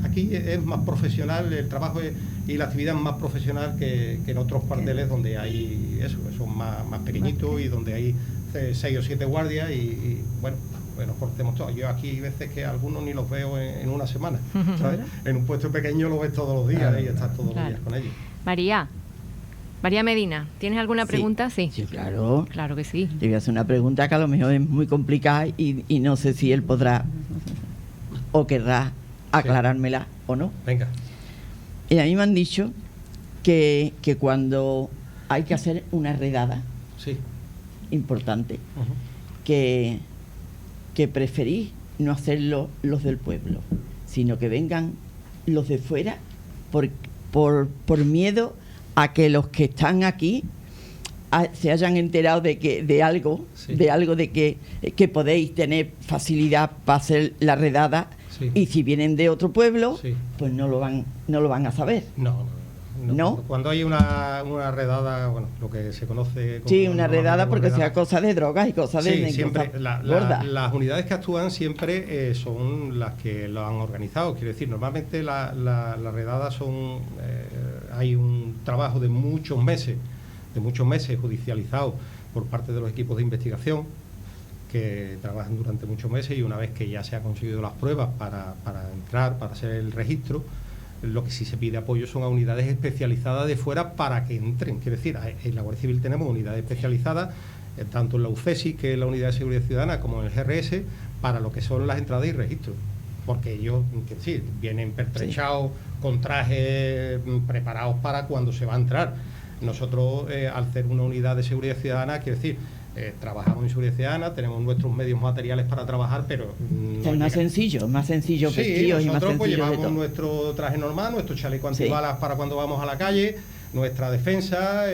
aquí es más profesional el trabajo y la actividad es más profesional que en otros cuarteles donde hay son más pequeñitos y donde hay 6 o 7 guardias y bueno, nos cortemos todos. Yo aquí hay veces que algunos ni los veo en una semana, ¿sabes? En un puesto pequeño los ves todos los días y estás todos los días con ellos.
María Medina, ¿tienes alguna pregunta? Sí,
claro.
Claro que sí.
Le voy a hacer una pregunta que a lo mejor es muy complicada y no sé si él podrá o querrá aclarármela o no.
Venga.
Y a mí me han dicho que cuando hay que hacer una redada importante, que preferís no hacerlo los del pueblo, sino que vengan los de fuera por miedo a que los que están aquí se hayan enterado de algo de que podéis tener facilidad para hacer la redada, y si vienen de otro pueblo, pues no lo van a saber. No.
Cuando hay una redada, bueno, lo que se conoce como
una redada, porque sea cosa de drogas y cosas de
siempre
gordas.
Las unidades que actúan siempre son las que lo han organizado. Quiero decir, normalmente las redadas son hay un trabajo de muchos meses judicializado por parte de los equipos de investigación que trabajan durante muchos meses, y una vez que ya se han conseguido las pruebas para entrar, para hacer el registro, lo que sí se pide apoyo son a unidades especializadas de fuera para que entren. Quiero decir, en la Guardia Civil tenemos unidades especializadas, tanto en la UCESI, que es la Unidad de Seguridad Ciudadana, como en el GRS, para lo que son las entradas y registros. Porque ellos, quiero decir, vienen pertrechados, con trajes preparados para cuando se va a entrar. Nosotros, al ser una unidad de seguridad ciudadana, quiero decir, trabajamos en seguridad ciudadana, tenemos nuestros medios materiales para trabajar, pero
es más sencillo vestidos, y más
nosotros pues
sencillo
llevamos nuestro traje normal, nuestro chaleco antibalas para cuando vamos a la calle, nuestra defensa,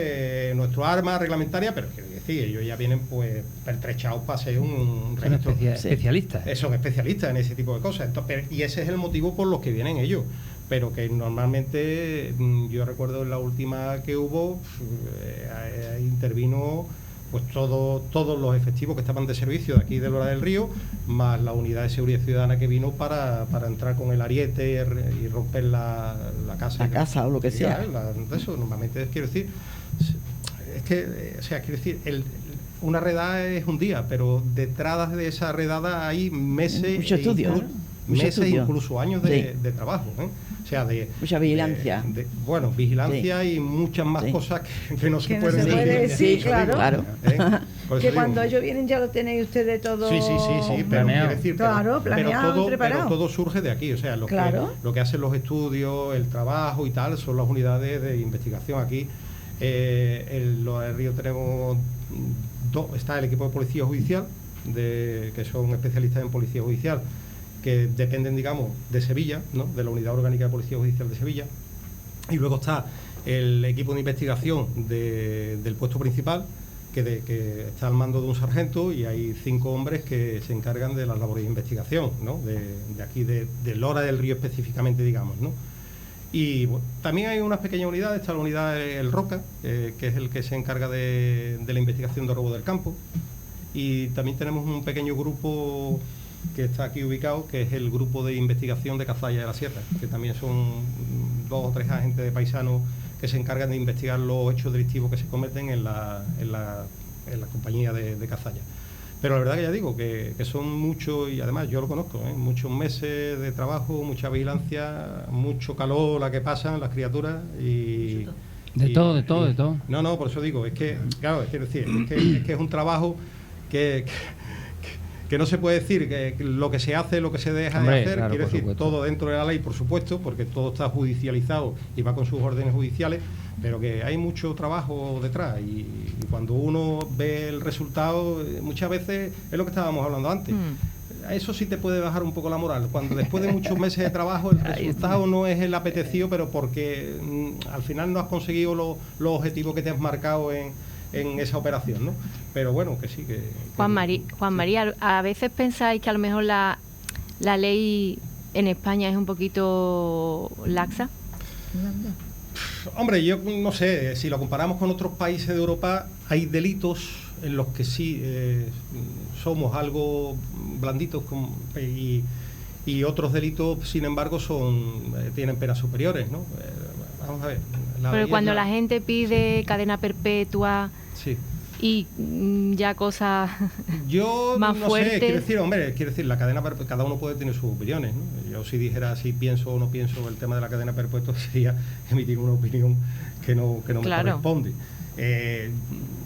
nuestro arma reglamentaria, pero quiero decir, ellos ya vienen pues pertrechados para ser un registro.
Especialistas.
Son especialistas en ese tipo de cosas. Entonces, y ese es el motivo por los que vienen ellos. Pero que normalmente, yo recuerdo en la última que hubo, intervino pues todos los efectivos que estaban de servicio de aquí de Lora del Río, más la unidad de seguridad ciudadana que vino para entrar con el ariete y romper la casa.
La casa o lo que sea.
Eso, normalmente, quiero decir, es que, o sea, quiero decir, una redada es un día, pero detrás de esa redada hay meses,
mucho estudio,
incluso años de trabajo, O sea,
mucha vigilancia.
Vigilancia y muchas más cosas que no se pueden
decir. Sí, claro. Que cuando
digo,
ellos vienen ya lo tenéis ustedes todo
sí, pero quiero decir,
planeado,
pero todo surge de aquí. O sea, lo que hacen los estudios, el trabajo y tal, son las unidades de investigación aquí. En Lora del Río tenemos está el equipo de policía judicial, que son especialistas en policía judicial, que dependen, digamos, de Sevilla, ¿no? De la Unidad Orgánica de Policía Judicial de Sevilla. Y luego está el equipo de investigación del puesto principal, que está al mando de un sargento, y hay 5 hombres que se encargan de las labores de investigación, ¿no? De aquí, de Lora del Río específicamente, digamos, ¿no? Y bueno, también hay unas pequeñas unidades, está la unidad El Roca, que es el que se encarga de la investigación de robo del campo, y también tenemos un pequeño grupo que está aquí ubicado, que es el grupo de investigación de Cazalla de la Sierra, que también son 2 o 3 agentes de paisanos que se encargan de investigar los hechos delictivos que se cometen en la compañía de Cazalla. Pero la verdad que ya digo que son muchos, y además yo lo conozco, muchos meses de trabajo, mucha vigilancia, mucho calor la que pasan las criaturas y...
De todo.
No, por eso digo, es que, claro, quiero decir, es que es un trabajo que no se puede decir que lo que se hace, lo que se deja de hacer, quiero decir, supuesto, todo dentro de la ley, por supuesto, porque todo está judicializado y va con sus órdenes judiciales, pero que hay mucho trabajo detrás, y cuando uno ve el resultado, muchas veces es lo que estábamos hablando antes. eso sí te puede bajar un poco la moral. Cuando después de muchos meses de trabajo el resultado no es el apetecido, pero porque al final no has conseguido los objetivos que te has marcado en esa operación, ¿no? Pero bueno, que sí, que...
Juan María, ¿a veces pensáis que a lo mejor la ley en España es un poquito laxa?
Hombre, yo no sé, si lo comparamos con otros países de Europa, hay delitos en los que sí somos algo blanditos y otros delitos, sin embargo, tienen penas superiores, ¿no? Vamos a ver.
Pero cuando la gente pide cadena perpetua
sí.
y ya cosas
yo
más
no
fuertes...
sé, quiero decir, la cadena perpetua, cada uno puede tener sus opiniones, ¿no? Yo si dijera si pienso o no pienso el tema de la cadena perpetua sería emitir una opinión que no me corresponde.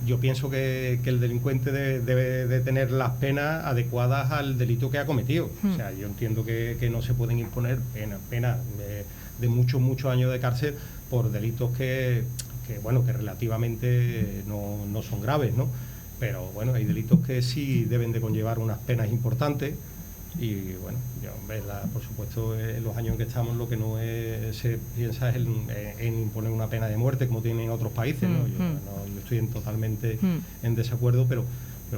Yo pienso que el delincuente debe de tener las penas adecuadas al delito que ha cometido. O sea, yo entiendo que no se pueden imponer penas de muchos años de cárcel por delitos que relativamente no son graves, ¿no? Pero bueno, hay delitos que sí deben de conllevar unas penas importantes. Y bueno, por supuesto, en los años en que estamos lo que no se piensa es en imponer una pena de muerte como tienen otros países, ¿no? Yo estoy totalmente en desacuerdo, pero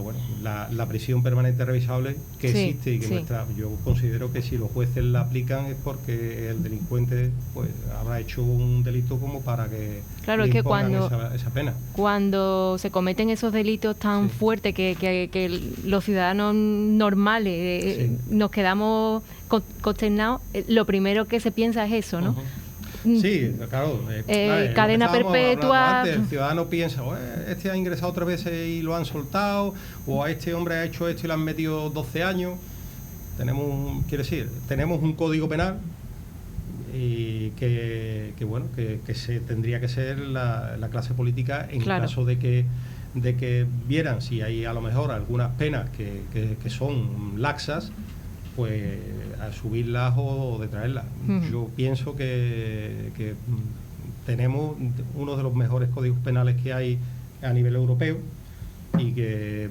bueno, la prisión permanente revisable que
sí,
existe y que yo considero que si los jueces la aplican es porque el delincuente pues habrá hecho un delito como para que
claro,
le
es que
impongan esa pena.
Cuando se cometen esos delitos tan fuertes que los ciudadanos normales nos quedamos consternados, lo primero que se piensa es eso, ¿no?
Sí, claro.
Cadena perpetua.
Antes, el ciudadano piensa, este ha ingresado 3 veces y lo han soltado, o a este hombre ha hecho esto y le han metido 12 años. Tenemos un código penal y que se tendría que ser la clase política en caso de que vieran si hay a lo mejor algunas penas que son laxas, pues a subirlas o detraerlas. Yo pienso que tenemos uno de los mejores códigos penales que hay a nivel europeo y que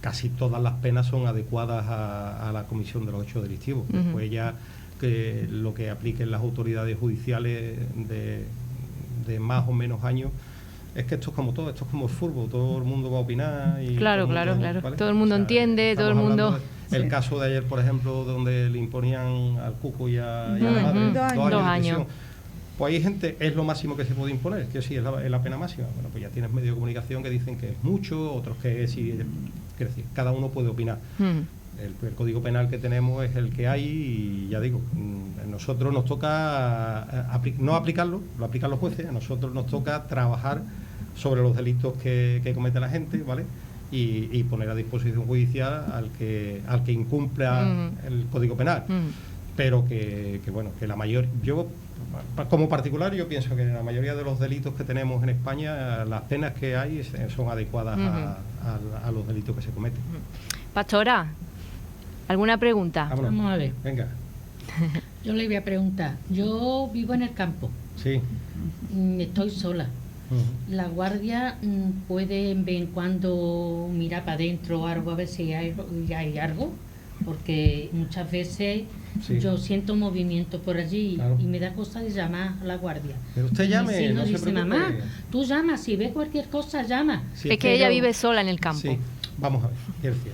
casi todas las penas son adecuadas a la comisión de los hechos delictivos. Después ya que lo que apliquen las autoridades judiciales de más o menos años, es que esto es como todo, esto es como el fútbol, todo el mundo va a opinar. Y
claro.
¿vale?
Todo el mundo entiende, todo el mundo...
El caso de ayer, por ejemplo, donde le imponían al Cuco y a la madre 2 años. Pues hay gente, es lo máximo que se puede imponer, que sí, es la pena máxima. Bueno, pues ya tienes medios de comunicación que dicen que es mucho, otros que sí, quiero decir, cada uno puede opinar. El código penal que tenemos es el que hay y ya digo, a nosotros nos toca no aplicarlo, lo aplican los jueces, a nosotros nos toca trabajar sobre los delitos que comete la gente, ¿vale? Y poner a disposición judicial al que incumpla el Código Penal. Pero que la mayor... Yo, como particular, yo pienso que la mayoría de los delitos que tenemos en España, las penas que hay son adecuadas a los delitos que se cometen.
Pastora, ¿alguna pregunta?
Vamos a ver.
Venga.
Yo le voy a preguntar. Yo vivo en el campo.
Sí.
Estoy sola. La guardia puede en vez en cuando mirar para adentro o algo a ver si hay algo, porque muchas veces yo siento movimiento por allí y me da cosa de llamar a la guardia.
Pero usted llame,
no dice, mamá, tú llamas, si ves cualquier cosa, llama.
Sí,
es que ella vive sola en el campo.
Sí, vamos a ver, quiero decir,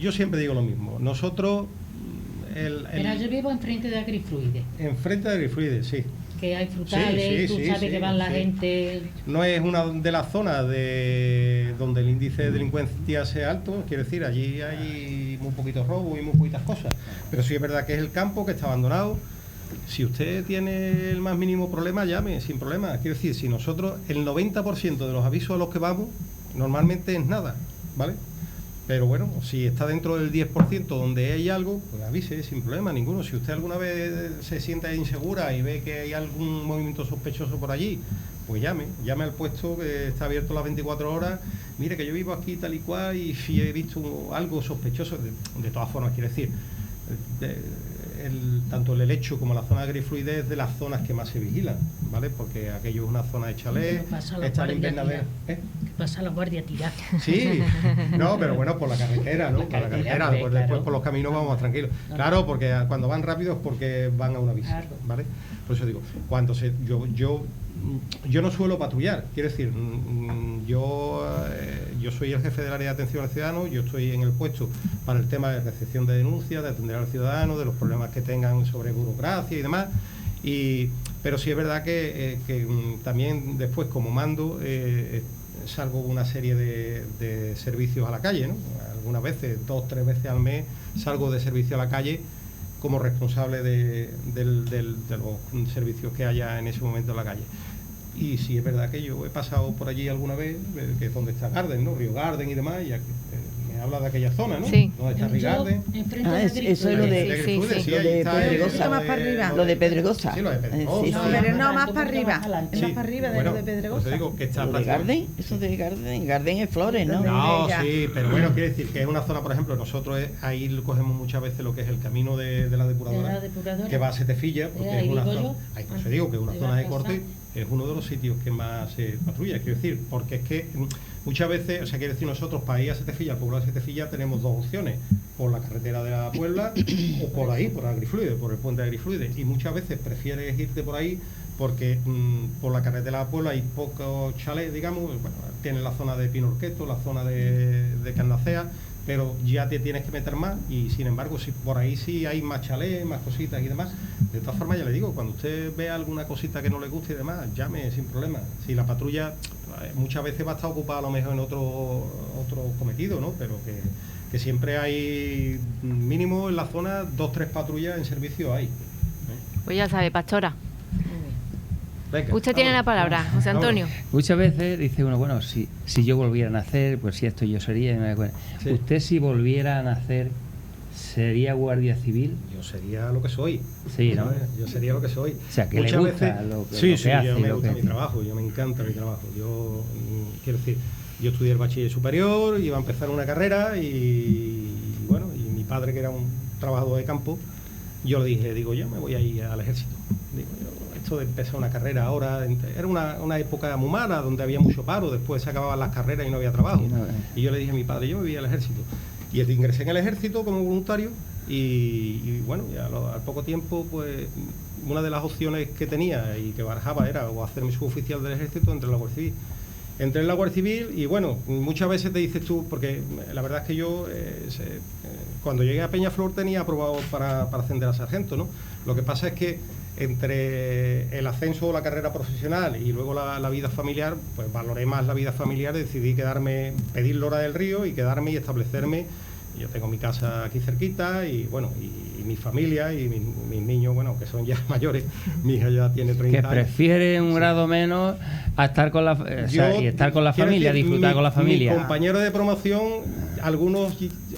yo siempre digo lo mismo, nosotros...
Pero yo vivo enfrente de Agrifruide.
Enfrente de Agrifruide, sí.
Que hay frutales, tú sabes que van la gente...
No es una de las zonas donde el índice de delincuencia sea alto, quiero decir, allí hay muy poquitos robos y muy poquitas cosas, pero sí es verdad que es el campo, que está abandonado. Si usted tiene el más mínimo problema, llame, sin problema. Quiero decir, si nosotros, el 90% de los avisos a los que vamos, normalmente es nada, ¿vale? Pero bueno, si está dentro del 10% donde hay algo, pues avise sin problema ninguno. Si usted alguna vez se sienta insegura y ve que hay algún movimiento sospechoso por allí, pues llame al puesto que está abierto las 24 horas. Mire que yo vivo aquí tal y cual y si he visto algo sospechoso, de todas formas, quiero decir, tanto el helecho como la zona de agrifluidez es de las zonas que más se vigilan, ¿vale? Porque aquello es una zona de chalet, está el invernadero.
¿Qué pasa a la guardia tirada?
Sí, no, pero bueno, por la carretera, ¿no? Por la carretera, después por los caminos vamos más tranquilos. Claro, porque cuando van rápido es porque van a una bici, ¿vale? Por eso digo, yo no suelo patrullar, quiero decir, yo soy el jefe del área de atención al ciudadano, yo estoy en el puesto para el tema de recepción de denuncias, de atender al ciudadano, de los problemas que tengan sobre burocracia y demás, pero sí es verdad que también después como mando salgo una serie de servicios a la calle, ¿no? Algunas veces, 2 o 3 veces al mes salgo de servicio a la calle como responsable de los servicios que haya en ese momento en la calle. Y sí es verdad que yo he pasado por allí alguna vez, que es donde está Garden, ¿no? Río Garden y demás, ya que me habla de aquella zona, ¿no?
Sí.
Donde está Río Garden.
Eso es lo de Pedregosa.
Más para arriba.
Lo de Pedregosa.
Sí, lo de Pedregosa.
No, pero no, más para arriba. Es
Sí.
más para arriba de
Bueno,
lo de Pedregosa.
pues te digo que está
¿Lo de Garden? Eso de Garden es Flores, ¿no?
No,
Ya.
sí, pero bueno, quiere decir que es una zona, por ejemplo, nosotros ahí cogemos muchas veces lo que es el camino de la depuradora,
depuradora.
que va a Setefilla, porque
Ahí
es una
digo
zona,
yo.
ahí pues te digo que es una
Ahí
zona
va
de
a
corte,
pasar.
es uno de los sitios que más se patrulla, quiero decir, porque es que muchas veces, o sea, quiere decir, nosotros para ir a Setefilla, al poblado de Setefilla, tenemos 2 opciones, por la carretera de la Puebla o por ahí, por Agrifluide, por el puente de Agrifluide, y muchas veces prefieres irte por ahí porque por la carretera de la Puebla hay pocos chalets, digamos, bueno, tienes la zona de Pinorqueto, la zona de Carnacea, pero ya te tienes que meter más y sin embargo si por ahí sí hay más chalés, más cositas y demás. De todas formas ya le digo, cuando usted vea alguna cosita que no le guste y demás, llame sin problema. Si la patrulla muchas veces va a estar ocupada a lo mejor en otro cometido, ¿no? Pero que siempre hay mínimo en la zona 2 o 3 patrullas en servicio hay.
Pues ya sabe, pastora.
Venga,
Usted tiene la palabra, José Antonio.
Muchas veces dice uno, bueno, si yo volviera a nacer, pues si esto yo sería.
Sí.
Usted si volviera a nacer, ¿sería guardia civil?
Yo sería lo que soy.
Sí, ¿no?
Yo sería lo que soy.
O sea, que
muchas
le gusta
veces,
lo que
sí,
hace.
yo me
lo
gusta
que
mi trabajo, yo me encanta mi trabajo. Yo quiero decir, yo estudié el bachiller superior, iba a empezar una carrera y bueno, y mi padre, que era un trabajador de campo, yo le dije, digo, yo me voy a ir al ejército. Digo, esto de empezar una carrera ahora, era una época muy mala donde había mucho paro, después se acababan las carreras y no había trabajo. Y yo le dije a mi padre, yo me voy al ejército. Y ingresé en el ejército como voluntario y bueno, ya al poco tiempo, pues una de las opciones que tenía y que barajaba era o hacerme suboficial del ejército o entrar en la Guardia Civil. Entré en la Guardia Civil y bueno, muchas veces te dices tú, porque la verdad es que yo cuando llegué a Peñaflor tenía aprobado para ascender a sargento, ¿no? Lo que pasa es que entre el ascenso o la carrera profesional y luego la vida familiar, pues valoré más la vida familiar y decidí pedir Lora del Río y quedarme y establecerme. Yo tengo mi casa aquí cerquita y bueno, y mi familia y mis niños, bueno, que son ya mayores, mi hija ya tiene 30 años.
Que prefiere un grado menos a estar con la, y estar con la familia, disfrutar con la familia.
Mis compañeros de promoción, algunos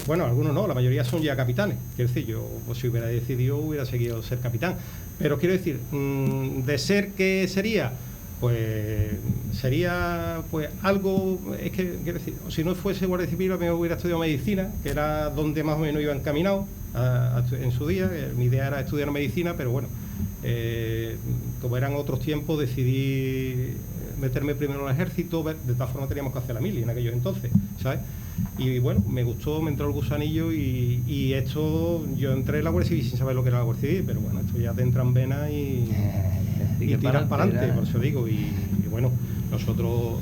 no, la mayoría son ya capitanes. Quiero decir, yo pues, si hubiera decidido hubiera seguido ser capitán. Pero quiero decir, de ser que sería, pues sería pues algo, es que quiero decir, si no fuese guardia civil, a mí hubiera estudiado medicina, que era donde más o menos iba encaminado en su día. Mi idea era estudiar medicina, pero bueno, como eran otros tiempos, decidí meterme primero en el ejército. De todas formas teníamos que hacer la mili en aquellos entonces, ¿sabes? Y bueno, me gustó, me entró el gusanillo y esto, yo entré en la Guardia Civil sin saber lo que era la Guardia Civil, pero bueno, esto ya te entra en vena y tiras para adelante, por eso digo. Y bueno, nosotros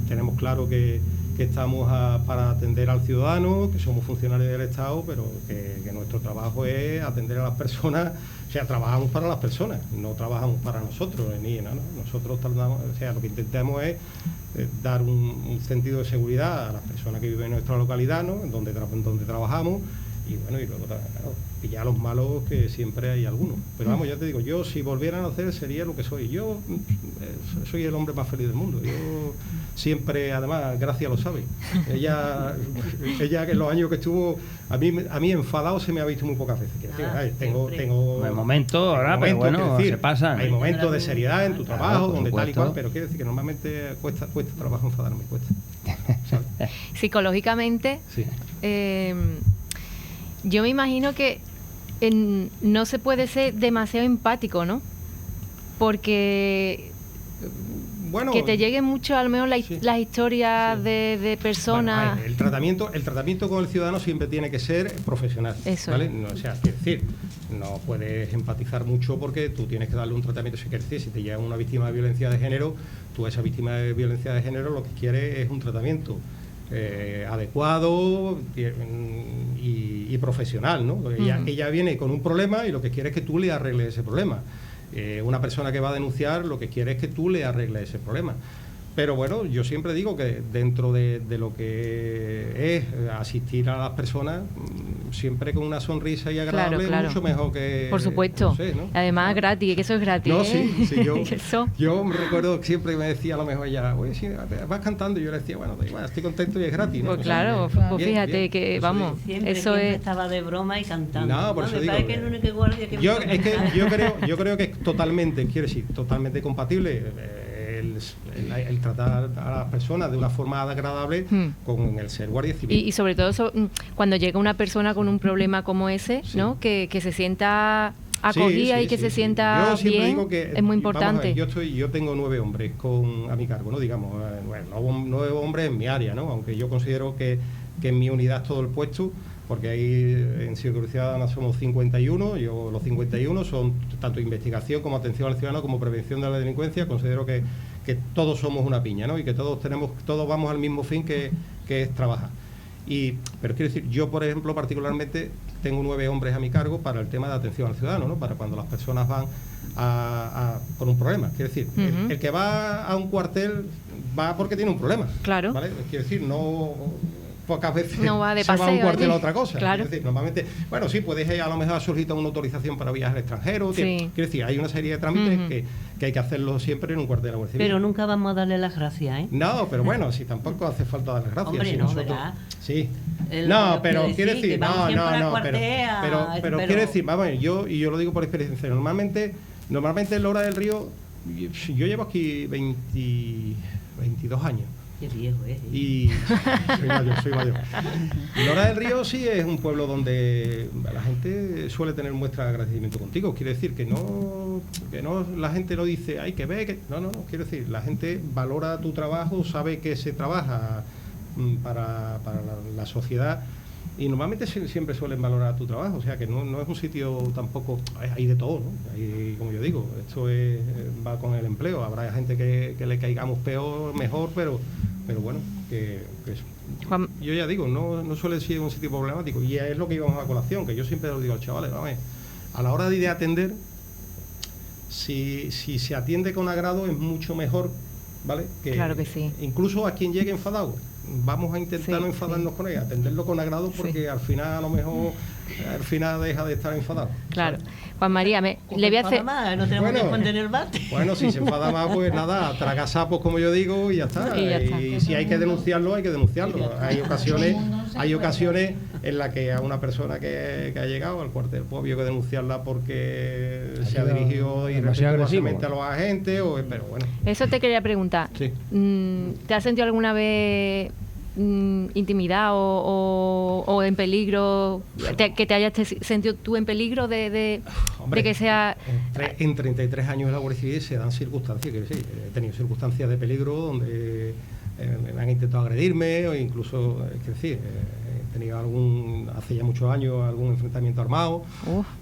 tenemos claro que estamos para atender al ciudadano, que somos funcionarios del Estado, pero que nuestro trabajo es atender a las personas. O sea, trabajamos para las personas, no trabajamos para nosotros, nosotros tratamos, o sea, lo que intentamos es dar un sentido de seguridad a las personas que viven en nuestra localidad, ¿no? donde trabajamos, y bueno, y luego claro, pillar a los malos, que siempre hay algunos. Pero vamos, ya te digo, yo si volviera a nacer sería lo que soy. Yo soy el hombre más feliz del mundo. Yo siempre, además, Gracia lo sabe. Ella que en los años que estuvo, a mí enfadado se me ha visto muy pocas veces. Tengo
en momentos, ahora, pero bueno, se pasan.
Hay momentos de seriedad en tu trabajo, donde
supuesto.
tal y cual, pero quiero decir que normalmente cuesta trabajo enfadarme, cuesta.
Psicológicamente,
Sí.
yo me imagino que no se puede ser demasiado empático, ¿no? Porque
bueno,
que te llegue mucho a lo mejor las historias de personas.
Bueno, el tratamiento con el ciudadano siempre tiene que ser profesional.
Eso.
¿Vale? No, o sea, es decir, no puedes empatizar mucho porque tú tienes que darle un tratamiento. Si te llega una víctima de violencia de género, tú a esa víctima de violencia de género lo que quieres es un tratamiento adecuado y profesional, ¿no? Ella viene con un problema y lo que quiere es que tú le arregles ese problema. Una persona que va a denunciar lo que quiere es que tú le arregles ese problema. Pero bueno, yo siempre digo que dentro de lo que es asistir a las personas, siempre con una sonrisa y agradable,
claro.
mucho mejor que...
Por supuesto.
No sé, ¿no?
Además, gratis, que eso es gratis.
No,
¿eh?
sí, yo me recuerdo que siempre me decía a lo mejor ella, oye, si vas cantando, y yo le decía, bueno, estoy contento y es gratis, ¿no?
Pues claro, pues fíjate bien, que, vamos,
siempre estaba de broma y cantando.
No, por eso digo,
que el único guardia que
yo creo que es totalmente, quiero decir, totalmente compatible el tratar a las personas de una forma agradable con el ser guardia civil.
Y sobre todo cuando llega una persona con un problema como ese, ¿no? Que se sienta acogida y que se sienta bien, es muy importante.
Yo tengo 9 hombres a mi cargo, ¿no? Digamos, 9 hombres en mi área, ¿no? Aunque yo considero que en mi unidad todo el puesto, porque ahí en Seguridad Ciudadana somos 51, los 51 son tanto investigación como atención al ciudadano como prevención de la delincuencia. Considero que todos somos una piña, ¿no? Y que todos vamos al mismo fin que es trabajar. Pero quiero decir, yo por ejemplo particularmente tengo 9 hombres a mi cargo para el tema de atención al ciudadano, ¿no? Para cuando las personas van con un problema. Quiero decir, el que va a un cuartel va porque tiene un problema.
Claro.
¿Vale? Quiero decir, pocas veces
no va de
se va a un cuartel a
allí.
otra cosa.
Claro.
Es decir, normalmente, bueno, sí, puedes a lo mejor solicitar una autorización para viajar al extranjero.
Sí.
Quiero decir, hay una serie de trámites que hay que hacerlo siempre en un cuartel de la Guardia Civil.
Pero nunca vamos a darle las gracias, ¿eh?
No, pero bueno, si tampoco hace falta dar las gracias.
Hombre,
si
no,
nosotros,
¿verdad?
Sí.
No,
pero quiero decir, pero quiero decir, vamos, yo lo digo por experiencia. Normalmente en Lora del Río, yo llevo aquí 22 años.
Qué viejo,
Y soy mayor. Lora del Río sí es un pueblo donde la gente suele tener muestra de agradecimiento contigo. Quiere decir que no la gente no dice, hay que ver, no, quiero decir, la gente valora tu trabajo, sabe que se trabaja para la sociedad y normalmente siempre suelen valorar tu trabajo, o sea que no es un sitio tampoco, hay de todo, ¿no? Hay, como yo digo, esto va con el empleo, habrá gente que le caigamos peor, mejor, pero bueno, que
Juan...
yo ya digo, no suele ser un sitio problemático y es lo que íbamos a colación, que yo siempre lo digo a los chavales, vamos, a la hora de atender, si se atiende con agrado es mucho mejor, ¿vale?
Claro que sí.
Incluso a quien llegue enfadado, vamos a intentar no enfadarnos con él, atenderlo con agrado porque al final a lo mejor deja de estar enfadado.
Claro. Juan María, le voy a hacer...
No tenemos que esconder el bate.
Bueno, si se enfada más, pues nada, traga sapos como yo digo y ya está. Y si hay que denunciarlo, hay que denunciarlo. Hay ocasiones en las que a una persona que ha llegado al cuartel, pues había que denunciarla porque se ha dirigido irrespetuosamente a los agentes, pero bueno.
Eso te quería preguntar.
Sí.
¿Te has sentido alguna vez intimidado o en peligro, que te hayas sentido tú en peligro de que sea...
En 33 años de la Guardia Civil se dan circunstancias, que sí, he tenido circunstancias de peligro donde me han intentado agredirme o incluso, es decir, he tenido hace ya muchos años algún enfrentamiento armado,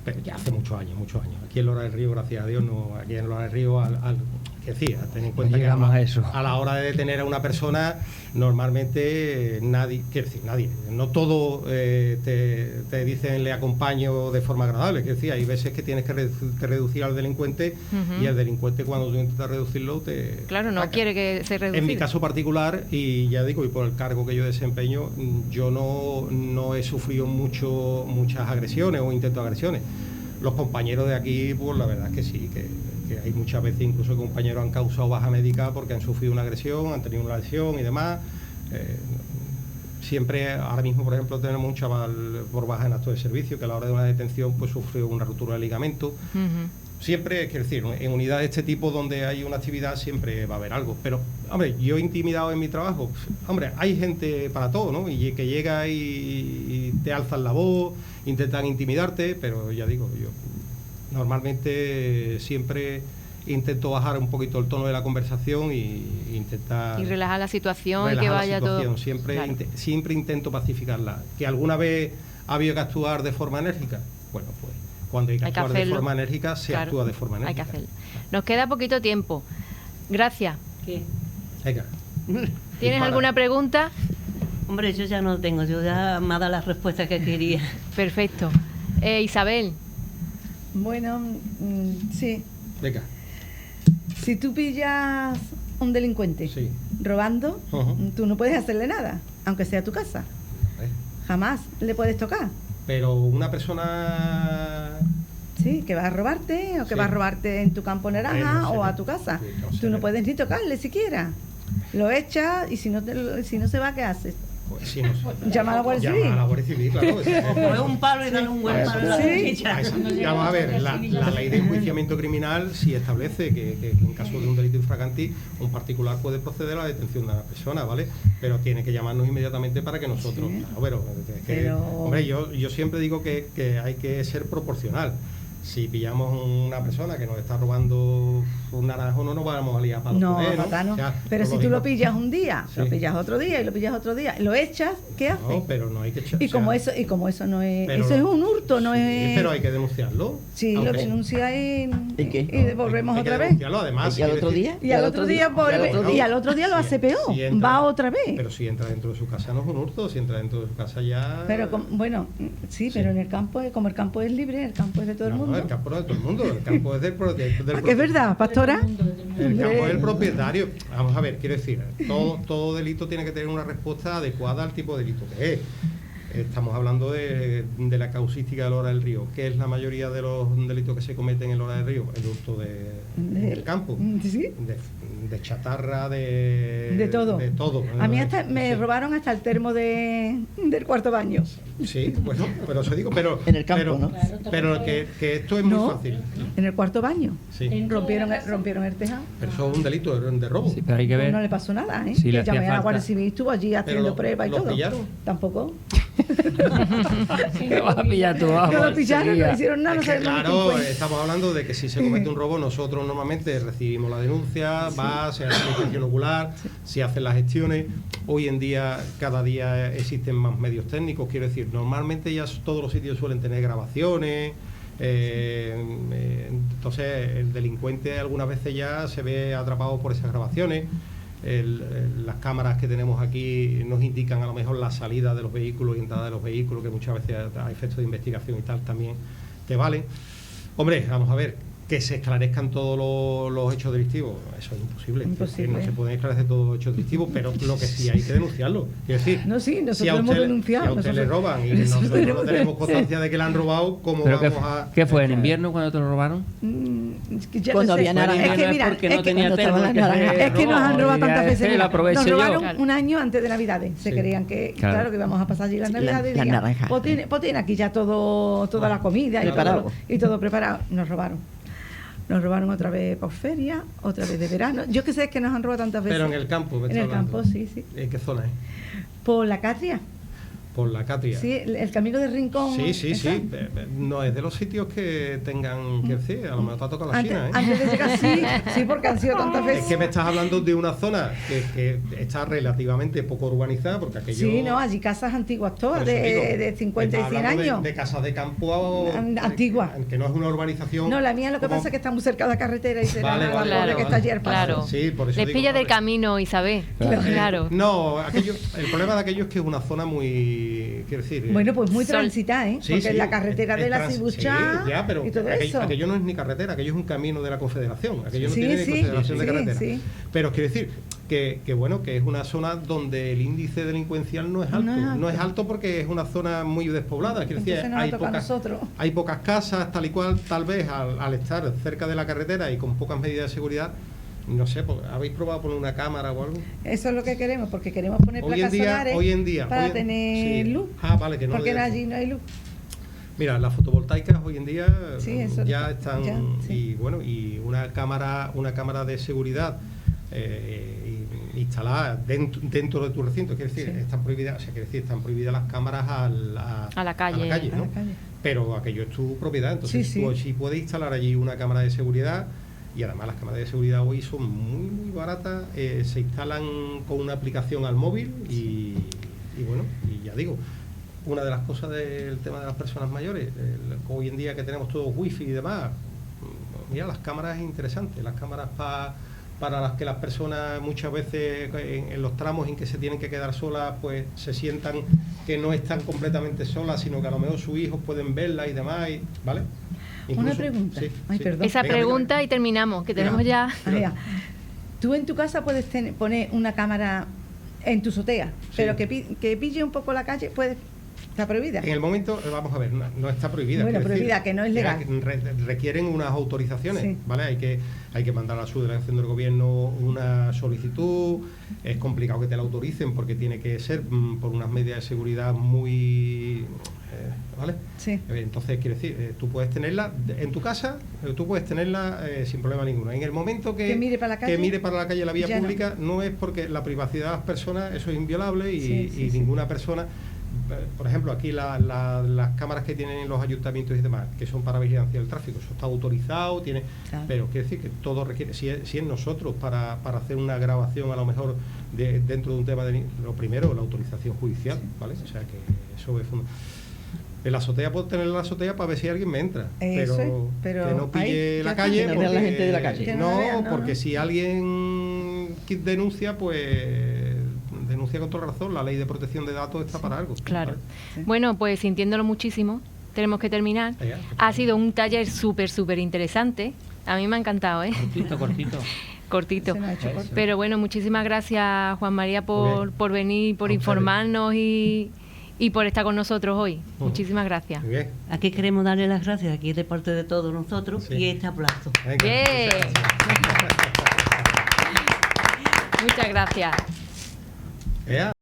pero ya hace muchos años. Aquí en Lora del Río, gracias a Dios, aquí en Lora del Río, que decía, ten en cuenta que a la hora de detener a una persona, normalmente nadie, no todo te dicen le acompaño de forma agradable, que decía, hay veces que tienes que reducir al delincuente y el delincuente cuando tú intentas reducirlo
Claro, no quiere que se reduzca.
En mi caso particular, y ya digo, y por el cargo que yo desempeño, yo no he sufrido muchas agresiones o intentos de agresiones. Los compañeros de aquí, pues la verdad es que sí, que hay muchas veces incluso compañeros han causado baja médica porque han sufrido una agresión, han tenido una lesión y demás. Siempre, ahora mismo, por ejemplo, tenemos un chaval por baja en acto de servicio que a la hora de una detención pues sufrió una ruptura de ligamento. Siempre, quiero decir, en unidades de este tipo donde hay una actividad siempre va a haber algo. Pero, hombre, yo he intimidado en mi trabajo. Hombre, hay gente para todo, ¿no? Y que llega y te alzan la voz, intentan intimidarte, pero ya digo, yo normalmente siempre intento bajar un poquito el tono de la conversación y intentar...
Y relajar la situación y que vaya todo...
Siempre,
claro.
siempre intento pacificarla. ¿Que alguna vez ha habido que actuar de forma enérgica? Bueno, pues cuando hay que actuar de forma enérgica, se actúa de forma enérgica.
Hay que hacerlo. Nos queda poquito tiempo. Gracias.
¿Qué?
Venga.
¿Tienes alguna pregunta?
Hombre, yo ya no tengo, yo ya me ha dado la respuesta que quería.
Perfecto. Isabel.
Bueno, sí.
Venga.
Si tú pillas un delincuente
Sí.
robando, tú no puedes hacerle nada, aunque sea tu casa. Jamás le puedes tocar.
Pero una persona...
Sí, que va a robarte o que
Sí.
va a robarte en tu campo naranja
no
o
sé.
a tu casa.
Sí, no sé.
Tú no puedes ni tocarle siquiera. Lo echas y si no se va, ¿qué haces?
Pues sí, no sé.
Llama a la Guardia Civil.
Llama a la Guardia Civil, claro.
Coge un palo y dale un buen palo en la
Sí.
mejilla.
Vamos a ver, la ley de enjuiciamiento criminal sí establece que en caso de un delito infraganti, un particular puede proceder a la detención de una persona, ¿vale? Pero tiene que llamarnos inmediatamente para que nosotros...
Sí.
Claro, pero, es que,
Pero-
hombre, yo siempre digo que hay que ser proporcional. Si pillamos una persona que nos está robando un naranjo, no nos vamos a liar para
No,
poder, ¿no?
papá, no.
O sea,
Pero si tú
lógico.
lo pillas un día,
Sí.
lo pillas otro día y lo pillas otro día, lo echas, ¿qué haces?
No, pero no hay que echar...
Y
o sea,
como eso no es,
pero-
eso es un hurto, no
sí,
es.
pero hay que denunciarlo.
Sí, lo
Aunque-
denuncia y
qué?
y devolvemos
hay que
otra vez.
denunciarlo, además.
¿Y al
quiere
otro
decir-
día?
Y al otro día y al otro día lo hace peor,
si entra-
va otra vez.
Pero si entra dentro de su casa no es un hurto, si entra dentro de su casa ya...
Pero bueno, sí, pero en el campo, como el campo es libre, el campo es de todo el
No,
mundo.
el campo no es de todo el mundo, el campo es del
¿A que es verdad, pastora?
El campo es el
Hombre.
propietario. Vamos a ver, quiero decir, todo delito tiene que tener una respuesta adecuada al tipo de delito que es. Estamos hablando de la causística del Hora del Río. ¿Qué es la mayoría de los delitos que se cometen en el Hora del Río? El hurto del campo.
Sí.
De chatarra, de
todo.
De todo.
A mí hasta me
Sí.
robaron hasta el termo del cuarto baño.
Sí, bueno, pero eso digo, pero...
En el campo,
pero,
¿no?
Pero que esto es muy
No,
fácil.
en el cuarto baño.
Sí.
Rompieron el tejado.
Pero eso es un delito de robo.
Sí, pero hay que ver.
No le pasó nada, ¿eh?
Si le
Y
hacía
llamé a la
falta.
Guardia Civil, estuvo allí haciendo pruebas y
¿los
todo.
pillaron?
Tampoco.
¿Qué vas a pillar tú? Vamos,
No lo pillaron, no
enseguida.
hicieron nada, no
Es que,
sabemos
claro,
quién fue.
estamos hablando de que si se comete un robo, nosotros normalmente recibimos la denuncia, se hace la inspección ocular, se hacen las gestiones. Hoy en día, cada día existen más medios técnicos, quiero decir, normalmente ya todos los sitios suelen tener grabaciones. Entonces, el delincuente algunas veces ya se ve atrapado por esas grabaciones. Las cámaras que tenemos aquí nos indican a lo mejor la salida de los vehículos y entrada de los vehículos, que muchas veces a efectos de investigación y tal también te valen. Hombre, vamos a ver, que se esclarezcan todos los hechos delictivos, eso es imposible.
Imposible.
No se pueden esclarecer todos los hechos delictivos, pero lo que sí hay que denunciarlo. Quiero decir,
No, sí, nosotros
si a
hemos
usted,
denunciado,
si a usted le
nosotros-
roban y
nosotros
nosotros no
tenemos-
tenemos constancia de que le han robado, ¿cómo
¿Pero
vamos a...?
qué fue? ¿En invierno cuando te lo robaron?
Es que ya
Cuando
no sé.
había naranja.
Es que mira,
porque
es
no
que
tenía
cuando
termo,
estaba
que
la
se
naranja.
es que nos han
robó,
robado
y
tantas
ya
veces.
es que
mira,
lo aproveché
nos
yo.
robaron
Claro.
un año antes de Navidades. Se
Sí.
creían que,
Claro.
claro, que íbamos a pasar allí las Navidades.
las
y digan,
naranjas.
Pues tiene aquí ya toda la comida
Preparado.
y todo preparado. Nos robaron. Nos robaron otra vez por feria, otra vez de verano. Yo que sé que nos han robado tantas veces.
Pero en el campo, me
En
está
el
hablando.
campo, sí, sí.
¿En qué zona es?
Por la Catria.
Por la Catria.
Sí, el camino de Rincón.
Sí, sí,
esa.
sí. No es de los sitios que tengan que decir. A lo mejor te ha tocado la
Antes,
China, ¿eh?
antes de llegar, sí, porque han sido tantas veces.
Es que me estás hablando de una zona que está relativamente poco urbanizada, porque aquello...
Sí, no, allí casas antiguas
por
todas,
eso digo,
de 50 y
estás
100
hablando
años.
De casas de campo...
Antiguas.
Que no es una urbanización...
No, la mía lo que
como-
pasa es que está muy cerca de la carretera y será
Vale,
la
vale,
pobre
vale,
que está
vale.
allí al paso.
Claro.
Sí, por eso
Les
digo,
pilla del
hombre.
camino, Isabel.
Claro.
Claro.
No, el problema de aquello es que es una zona muy... Quiero decir...
Bueno, pues muy
Sol-
transitada, ¿eh?
Sí,
Porque
sí,
es la carretera de la Cibuchá
sí, ya, pero
y todo
aquello,
eso.
aquello no es ni carretera, aquello es un camino de la Confederación, aquello no
Sí,
tiene ni
sí,
consideración de
sí,
carretera.
sí.
Pero quiero decir que bueno, que es una zona donde el índice delincuencial no es alto.
No es alto.
No es alto porque es una zona muy despoblada, quiero decir,
Entonces nos toca a nosotros.
hay pocas casas, tal y cual, tal vez al estar cerca de la carretera y con pocas medidas de seguridad. No sé, ¿habéis probado poner una cámara o algo?
Eso es lo que queremos, porque queremos poner
Hoy en
placas
día,
solares
hoy en día,
para
hoy en-
tener
sí.
luz.
Ah, vale, que no
Porque
de eso.
allí no hay luz.
Mira, las fotovoltaicas hoy en día
Sí, eso
ya están
sí.
y bueno, y una cámara de seguridad instalada dentro de tu recinto, quiere decir,
Sí.
están prohibidas, o sea, quiere decir, están prohibidas las cámaras
A la calle.
¿no?
A la calle.
Pero aquello es tu propiedad, entonces
Sí,
tú
sí.
sí puedes instalar allí una cámara de seguridad. Y además las cámaras de seguridad hoy son muy baratas, se instalan con una aplicación al móvil y bueno, y ya digo, una de las cosas del tema de las personas mayores, hoy en día que tenemos todo wifi y demás, mira, las cámaras es interesante, las cámaras para las que las personas muchas veces en los tramos en que se tienen que quedar solas, pues se sientan que no están completamente solas, sino que a lo mejor sus hijos pueden verla y demás, ¿vale?
Una pregunta. Ay, perdón.
Esa
Venga,
pregunta
venga.
y terminamos, que tenemos ya...
Ah, mira, tú en tu casa puedes poner una cámara en tu azotea, pero que pille un poco la calle, está prohibida.
En el momento, vamos a ver, no está prohibida.
Bueno,
quiero
prohibida,
decir,
que no es legal.
Requieren unas autorizaciones,
Sí.
¿vale? Hay que mandar a la subdelegación del gobierno una solicitud, es complicado que te la autoricen porque tiene que ser por unas medidas de seguridad muy... ¿vale?
Sí.
Entonces, quiere decir, tú puedes tenerla en tu casa, tú puedes tenerla sin problema ninguno. En el momento que
mire para la calle,
que mire para la calle la vía
ya
pública, no es porque la privacidad de las personas, eso es inviolable y,
Sí, sí,
y
sí.
ninguna persona... Por ejemplo, aquí las cámaras que tienen en los ayuntamientos y demás, que son para vigilancia del tráfico, eso está autorizado,
Claro.
pero quiere decir que todo requiere, si es nosotros para hacer una grabación a lo mejor dentro de un tema lo primero, la autorización judicial, ¿vale? O sea que eso es fundamental. En la azotea puedo tener la azotea para ver si alguien me entra,
Eso es, pero
que no pille
ahí
la
ya
calle,
está,
que no vea la gente de la calle.
Que no la vean, no,
porque
no.
si alguien denuncia, pues denuncia con toda razón, la ley de protección de datos está para algo.
Claro.
¿vale?
Sí.
Bueno, pues sintiéndolo muchísimo, tenemos que terminar.
Venga,
Ha sido un taller súper interesante. A mí me ha encantado, ¿eh?
Cortito.
Cortito.
Se nos ha hecho
Eso.
corto.
Pero bueno, muchísimas gracias, Juan María,
Muy bien.
por venir, por
A ustedes.
informarnos y por estar con nosotros hoy.
Ujú.
Muchísimas gracias.
Muy bien.
Aquí queremos darle las gracias aquí de parte de todos nosotros
Sí.
y este aplauso.
Venga,
Bien.
muchas gracias.
Muchas gracias.
Ea.